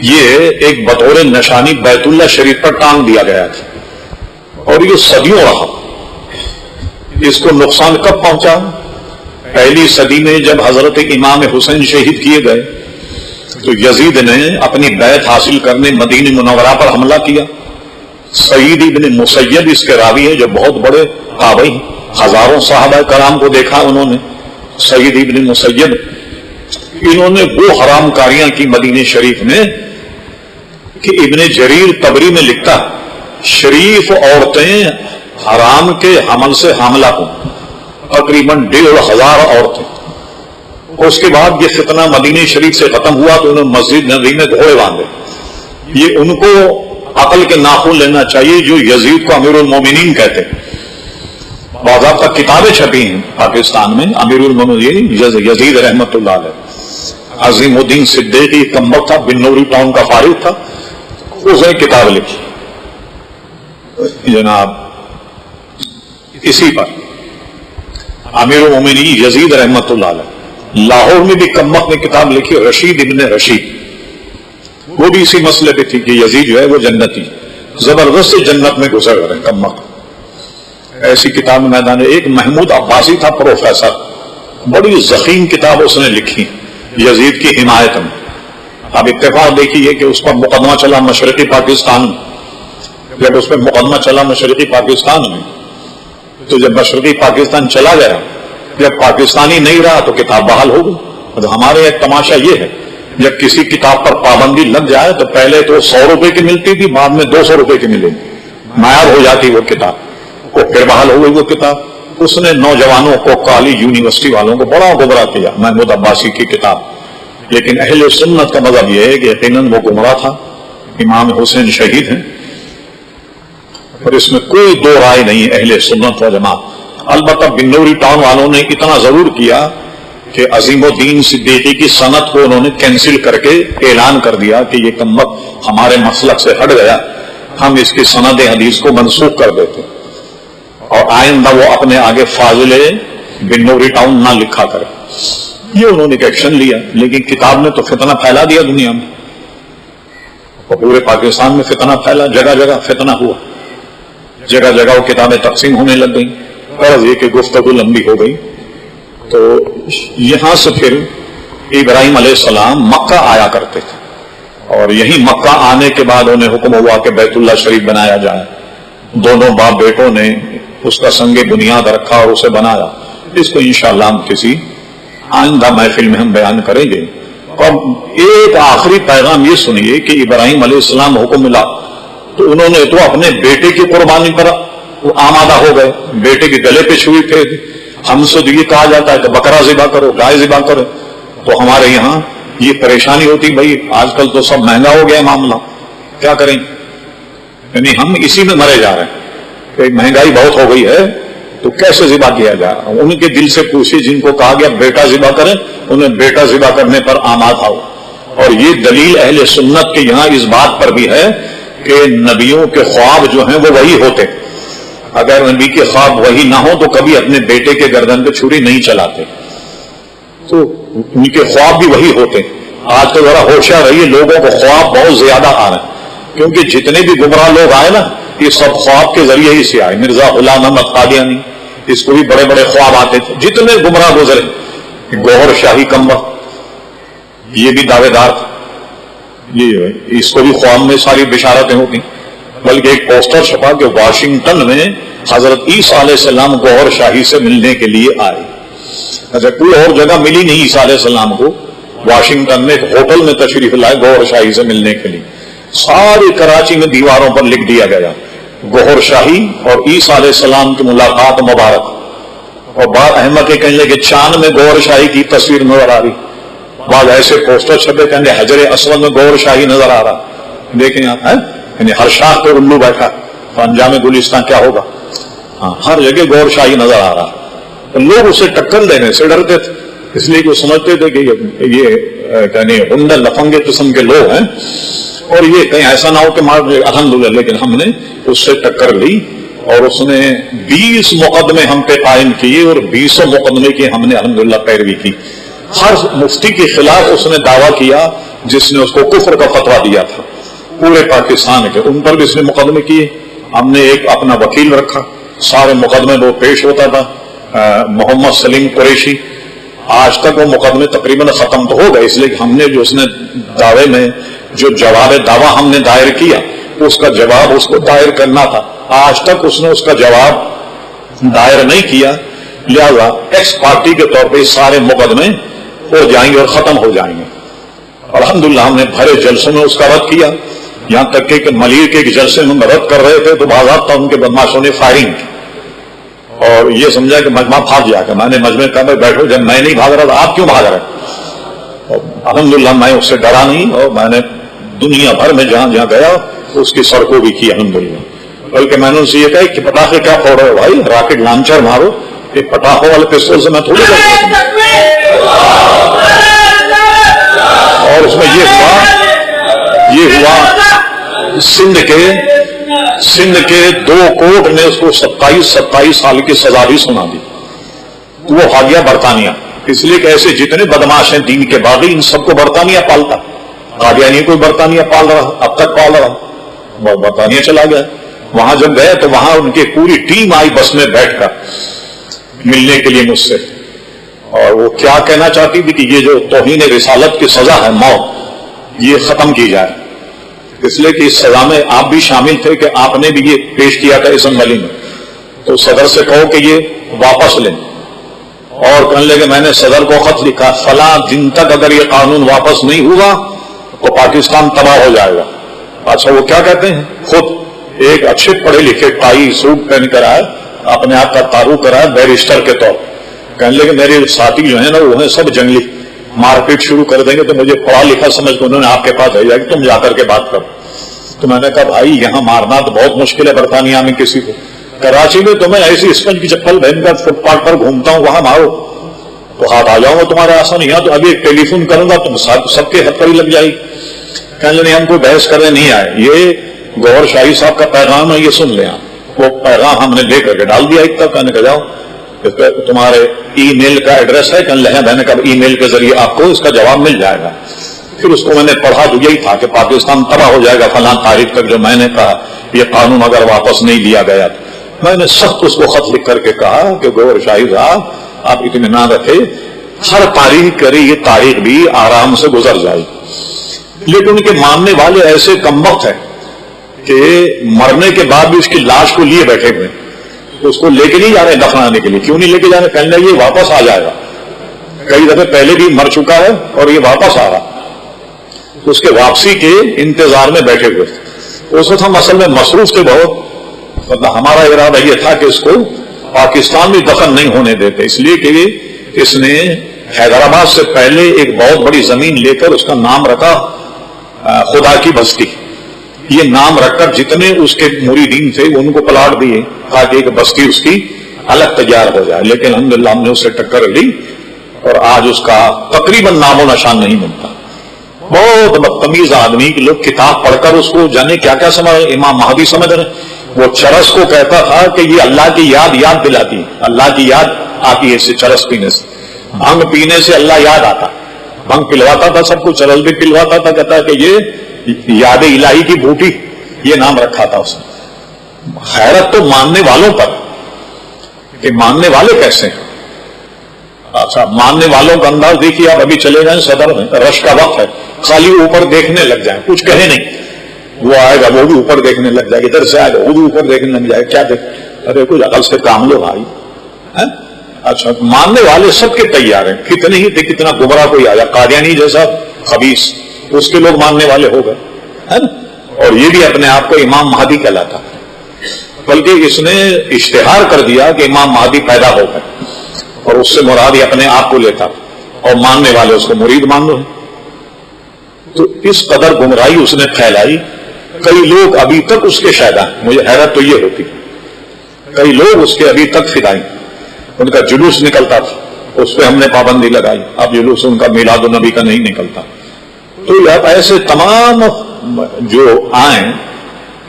یہ ایک بطور نشانی بیت اللہ شریف پر ٹانگ دیا گیا تھا, اور یہ صدیوں رہا. اس کو نقصان کب پہنچا؟ پہلی صدی میں جب حضرت امام حسین شہید کیے گئے تو یزید نے اپنی بیعت حاصل کرنے مدینہ منورہ پر حملہ کیا. سعید ابن مسیب اس کے راوی ہیں جو بہت بڑے تابعی, ہزاروں صحابہ کرام کو دیکھا انہوں نے. سعید ابن مسیب, انہوں نے وہ حرام کاریاں کی مدینہ شریف میں کہ ابن جریر طبری میں لکھتا شریف عورتیں حرام کے حمل سے حاملہ ہوں, تقریباً 1,500 عورتیں. اس کے بعد یہ فتنہ مدینہ شریف سے ختم ہوا تو انہوں نے مسجد نبی میں گھوڑے باندھے. یہ ان کو عقل کے ناخن لینا چاہیے جو یزید کو امیر المومنین کہتے. باضابطہ کتابیں چھپی ہیں پاکستان میں, امیر المومنین یزید رحمت اللہ علیہ. عظیم الدین صدیقی کمبک تھا, بنوری ٹاؤن کا فارغ تھا, اس نے کتاب لکھی جناب اسی پر, امیر المومنین یزید رحمت اللہ علیہ. لاہور میں بھی کمبک نے کتاب لکھی رشید ابن رشید, وہ بھی اسی مسئلے پہ تھی کہ یزید جو ہے وہ جنتی, زبردست جنت میں گزر رہے ہیں کمبک. ایسی کتاب میدان. ایک محمود عباسی تھا پروفیسر, بڑی ضخیم کتاب اس نے لکھی یزید کی حمایت میں. اب اتفاق دیکھیے کہ اس پر مقدمہ چلا مشرقی پاکستان میں. جب اس پہ مقدمہ چلا مشرقی پاکستان میں تو جب مشرقی پاکستان چلا گیا, جب پاکستانی نہیں رہا تو کتاب بحال ہو گئی. ہمارے ایک تماشا یہ ہے, جب کسی کتاب پر پابندی لگ جائے تو پہلے تو 100 روپے کی ملتی تھی, بعد میں 200 روپے کی ملے گی, معیار ہو جاتی وہ کتاب. وہ پھر بحال ہو گئی وہ کتاب. اس نے نوجوانوں کو, کالی یونیورسٹی والوں کو بڑا گمراہ کیا, محمود عباسی کی کتاب. لیکن اہل سنت کا مذہب یہ ہے کہ یقیناً وہ گمراہ تھا. امام حسین شہید ہیں اور اس میں کوئی دو رائے نہیں ہے اہل سنت و جماعت. البتہ بنوری ٹاؤن والوں نے اتنا ضرور کیا کہ عظیم الدین صدیقی کی سند کو انہوں نے کینسل کر کے اعلان کر دیا کہ یہ کمبخت ہمارے مسلک سے ہٹ گیا, ہم اس کی سند حدیث کو منسوخ کر دیتے اور آئندہ وہ اپنے آگے فاضل بنوری ٹاؤن نہ لکھا کرے. یہ انہوں نے ایک ایکشن لیا, لیکن کتاب نے تو فتنہ پھیلا دیا دنیا میں, اور پورے پاکستان میں فتنہ پھیلا, جگہ جگہ فتنہ ہوا, جگہ جگہ وہ کتابیں تقسیم ہونے لگ گئیں. غرض یہ کہ گفتگو لمبی ہو گئی. تو یہاں سے پھر ابراہیم علیہ السلام مکہ آیا کرتے تھے, اور یہی مکہ آنے کے بعد انہیں حکم ہوا کہ بیت اللہ شریف بنایا جائے. دونوں باپ بیٹوں نے اس کا سنگ بنیاد رکھا اور اسے بنایا. اس کو انشاءاللہ ہم کسی آئندہ محفل میں ہم بیان کریں گے. اور ایک آخری پیغام یہ سنیے کہ ابراہیم علیہ السلام حکم ملا تو انہوں نے تو اپنے بیٹے کی قربانی پر آمادہ ہو گئے, بیٹے کے گلے پہ چھری پھیر دی. ہم سے یہ کہا جاتا ہے کہ بکرا ذبح کرو, گائے ذبح کرو, تو ہمارے یہاں یہ پریشانی ہوتی بھائی آج کل تو سب مہنگا ہو گیا معاملہ, کیا کریں. یعنی ہم اسی میں مرے جا رہے ہیں کہ مہنگائی بہت ہو گئی ہے تو کیسے ذبح کیا جائے. ان کے دل سے پوچھے جن کو کہا گیا بیٹا ذبح کریں, انہیں بیٹا ذبح کرنے پر آمادہ ہو. اور یہ دلیل اہل سنت کے یہاں اس بات پر بھی ہے کہ نبیوں کے خواب جو ہیں وہ وہی ہوتے. اگر نبی کے خواب وہی نہ ہو تو کبھی اپنے بیٹے کے گردن پہ چھری نہیں چلاتے. تو ان کے خواب بھی وہی ہوتے. آج تو ذرا ہوشیار رہیے, لوگوں کو خواب بہت زیادہ آ رہے ہیں, کیونکہ جتنے بھی گمراہ لوگ آئے نا یہ سب خواب کے ذریعے ہی سے آئے. مرزا غلام احمد قادیانی, اس کو بھی بڑے بڑے خواب آتے تھے. جتنے گمراہ گزرے, گوہر شاہی کمبخت یہ بھی دعوے دار تھا, یہ اس کو بھی خواب میں ساری بشارتیں ہوتی. بلکہ ایک پوسٹر چھپا کہ واشنگٹن میں حضرت عیسیٰ علیہ السلام گوہر شاہی سے ملنے کے لیے آئے. اچھا, کوئی اور جگہ ملی نہیں عیسیٰ علیہ السلام کو, واشنگٹن میں ایک ہوٹل میں تشریف لائے گوہر شاہی سے ملنے کے لیے. ساری کراچی میں دیواروں پر لکھ دیا گیا گوہر شاہی اور عیسیٰ علیہ السلام کی ملاقات مبارک. اور بعض احمد کے کہنے کہ چاند میں گوہر شاہی کی تصویر نظر آ رہی, بعض ایسے پوسٹر چھپے کہنے حجر اسود میں گوہر شاہی نظر آ رہا. دیکھیں آپ, یعنی ہر شاخ پہ الو بیٹھا, تو انجام گلستان کیا ہوگا. ہاں, ہر جگہ گوہر شاہی نظر آ رہا. لوگ اسے ٹکر دینے سے ڈرتے تھے، اس لیے کہ وہ سمجھتے تھے کہ یہ یعنی ہنڈا لفنگے قسم کے لوگ ہیں اور یہ کہیں ایسا نہ ہو کہ الحمدللہ. لیکن ہم نے اس سے ٹکر لی اور اس نے 20 مقدمے ہم پہ قائم کیے اور 20 مقدمے کی ہم نے الحمدللہ پیروی کی. ہر مفتی کے خلاف اس نے دعویٰ کیا جس نے اس کو کفر کا فتویٰ دیا تھا پورے پاکستان کے، ان پر بھی اس نے مقدمے کیے. ہم نے ایک اپنا وکیل رکھا، سارے مقدمے وہ پیش ہوتا تھا، محمد سلیم قریشی. آج تک وہ مقدمے تقریباً ختم تو ہو گئے، اس لیے کہ ہم نے جو اس نے دعوے میں جو جواب دعویٰ ہم نے دائر کیا اس کا جواب اس کو دائر کرنا تھا. آج تک اس نے اس کا جواب دائر نہیں کیا، لہذا ایکس پارٹی کے طور پہ سارے مقدمے ہو جائیں گے اور ختم ہو جائیں گے. الحمدللہ ہم نے بھرے جلسوں میں اس کا رد کیا، یہاں تک کہ ملیر کے ایک جلسے میں رد کر رہے تھے تو باضابطہ ان کے بدماشوں نے فائرنگ کی اور یہ سمجھا کہ مجمع بھاگ جا کے. میں نے مجمع کہا بھائی بیٹھو، جب میں نہیں بھاگ رہا تھا آپ کیوں بھاگ رہے؟ الحمدللہ میں اس سے ڈرا نہیں اور میں نے دنیا بھر میں جہاں جہاں گیا اس کی سڑکوں بھی کی الحمدللہ. بلکہ میں نے ان سے یہ کہا کہ پٹاخے کیا پھوڑ رہے ہو بھائی، راکٹ لانچر مارو، کہ پٹاخوں والے پستول سے میں تھوڑی اور اس میں یہ ہوا سندھ کے 2 کورٹ نے اس کو 27 سال کی سزا بھی سنا دی. وہ بھاگ گیا برطانیہ، اس لیے کہ ایسے جتنے بدماش ہیں دین کے باغی ان سب کو برطانیہ پالتا. قادیانی کوئی برطانیہ پال رہا، اب تک پال رہا، برطانیہ چلا گیا. وہاں جب گئے تو وہاں ان کی پوری ٹیم آئی بس میں بیٹھ کر ملنے کے لیے مجھ سے، اور وہ کیا کہنا چاہتی تھی کہ یہ جو توہین رسالت کی سزا ہے موت، یہ ختم کی جائے. اس لیے کہ اس سزا میں آپ بھی شامل تھے کہ آپ نے بھی یہ پیش کیا تھا اسمبلی میں. تو صدر سے کہو کہ یہ واپس لیں، اور کہنے لگے میں نے صدر کو خط لکھا فلاں دن تک اگر یہ قانون واپس نہیں ہوا تو پاکستان تباہ ہو جائے گا. اچھا وہ کیا کہتے ہیں، خود ایک اچھے پڑھے لکھے ٹائی سوٹ پہن کر آئے، اپنے آپ کا تعارف کرایا بیرسٹر کے طور. کہنے لگے میرے ساتھی جو ہیں نا وہ ہیں سب جنگلی، مار پیٹ شروع کر دیں گے تو مجھے پڑھا لکھا سمجھ کے انہوں نے آپ کے پاس بھیجا کہ تم جا کر کے بات کرو. تو میں نے کہا بھائی یہاں مارنا تو بہت مشکل ہے برطانیہ میں کسی کو، کراچی میں تو میں ایسی اسپنج کی چپل پہن کر فٹ پاتھ پر گھومتا ہوں، وہاں مارو تو ہاتھ آ جاؤں گا تمہارے آسان. یہاں تو ابھی ایک ٹیلی فون کروں گا تم سب کے ہاتھ پر ہی لگ جائے گی. کہنے لگے ہم کوئی بحث کرنے نہیں آئے، یہ گوہر شاہی صاحب کا پیغام ہے، یہ سن لیں. وہ پیغام ہم نے لے کر کے ڈال دیا ایک تک. کہنے کہ جاؤ تمہارے ای میل کا ایڈریس ہے، کہنے لگے میں نے کہا ای میل کے ذریعے آپ کو اس کا جواب مل جائے گا. پھر اس کو میں نے پڑھا تو یہی تھا کہ پاکستان تباہ ہو جائے گا فلاں تاریخ تک جو میں نے کہا، یہ قانون اگر واپس نہیں لیا گیا. میں نے سخت اس کو خط لکھ کر کے کہا کہ گوہر شاہی صاحب آپ اطمینان رکھے، ہر تاریخ کرے یہ تاریخ بھی آرام سے گزر جائے. لیکن ان کے ماننے والے ایسے کمبخت ہیں کہ مرنے کے بعد بھی اس کی لاش کو لیے بیٹھے ہوئے، اس کو لے کے نہیں جا رہے دفنانے کے لیے. کیوں نہیں لے کے جا رہے؟ کہنے لگے یہ واپس آ جائے گا، کئی دفعے پہلے بھی مر چکا ہے اور یہ واپس آ رہا. اس کے واپسی کے انتظار میں بیٹھے ہوئے. اس وقت ہم اصل میں مصروف تھے بہت، مطلب ہمارا ارادہ یہ تھا کہ اس کو پاکستان میں دفن نہیں ہونے دیتے، اس لیے کہ اس نے حیدرآباد سے پہلے ایک بہت بڑی زمین لے کر اس کا نام رکھا خدا کی بستی. یہ نام رکھ کر جتنے اس کے مریدین تھے ان کو پلاٹ دیے تاکہ ایک بستی اس کی الگ تیار ہو جائے. لیکن الحمدللہ ہم نے اسے ٹکر لی اور آج اس کا تقریباً نام و نشان نہیں ملتا. بہت بدتمیز آدمی کہ لوگ کتاب پڑھ کر اس کو جانے کیا کیا سمجھ، امام مہدی سمجھ رہے. وہ چرس کو کہتا تھا کہ یہ اللہ کی یاد دلاتی ہے، اللہ کی یاد آتی ہے اس سے، چرس پینے سے، بھنگ پینے سے اللہ یاد آتا. بھنگ پلواتا تھا سب کو، چرس بھی پلواتا تھا، کہتا ہے کہ یہ یاد الہی کی بوٹی، یہ نام رکھا تھا اس نے. حیرت تو ماننے والوں پر کہ ماننے والے کیسے ہیں. اچھا ماننے والوں کا انداز دیکھیے آپ. ابھی چلے جائیں صدر میں، رش کا وقت ہے، خالی اوپر دیکھنے لگ جائیں، کچھ کہے نہیں. وہ آئے گا وہ بھی اوپر دیکھنے لگ جائے گا، ادھر سے آئے گا وہ بھی اوپر دیکھنے لگ جائے گا. کیا دیکھ، ارے کچھ عقل سے کام لو بھائی. اچھا ماننے والے سب کے تیار ہیں، کتنے ہی تھے، کتنا گمراہ کوئی آیا، قادیانی جیسا خبیث، اس کے لوگ ماننے والے ہو گئے ہے نا. اور یہ بھی اپنے آپ کو امام مہدی کہلاتا، بلکہ اس نے اشتہار کر دیا کہ امام مہدی پیدا ہو گئے، اور اس سے مراد یہ اپنے آپ کو لیتا، اور ماننے والے اس کو مرید مان لو. تو اس قدر گمراہی اس نے پھیلائی. کئی لوگ ابھی تک اس کے شائدہ ہیں. مجھے حیرت تو یہ ہوتی، کئی لوگ اس کے ابھی تک فدائی. ان کا جلوس نکلتا تھا، اس پہ ہم نے پابندی لگائی، اب جلوس ان کا میلاد النبی کا نہیں نکلتا۔ تو اب ایسے تمام جو آئیں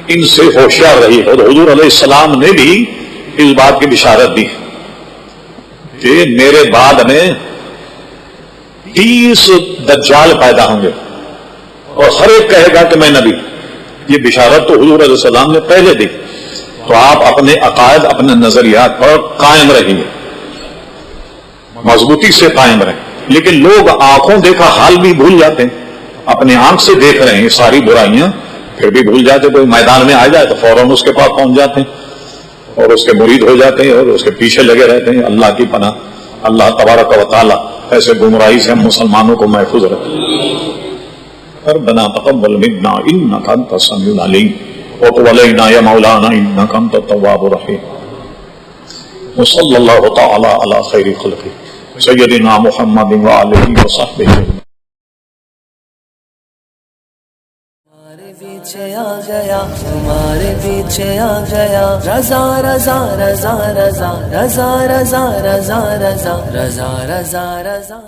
ان سے ہوشیار رہی، اور حضور علیہ السلام نے بھی اس بات کی بشارت دی کہ میرے بعد میں 30 دجال پیدا ہوں گے اور ہر ایک کہے گا کہ میں نبی۔ یہ بشارت تو حضور علیہ السلام نے پہلے دی۔ تو آپ اپنے عقائد، اپنے نظریات پر قائم رہیے، مضبوطی سے قائم رہیں۔ لیکن لوگ آنکھوں دیکھا حال بھی بھول جاتے ہیں، اپنے آنکھ سے دیکھ رہے ہیں ساری برائیاں، پھر بھی بھول جاتے۔ کوئی میدان میں آ جائے تو فوراً اس کے پاس پہنچ جاتے ہیں اور اس کے مرید ہو جاتے ہیں اور اس کے پیچھے لگے رہتے ہیں۔ اللہ کی پناہ، اللہ تبارک و تعالی ایسے گمراہی سے ہم مسلمانوں کو محفوظ رکھے۔ ربنا تقبل منا انک انت السمیع العلیم وتب علینا یا مولانا انک انت التواب الرحیم۔ وصلی اللہ تعالی علی خیر خلقہ سیدنا محمد وآلہ وصحبہ۔ پیچھے آ گیا، تمہارے پیچھے آ گیا، رضا رضا رضا رضا رضا رضا رضا رضا رضا رضا رضا رضا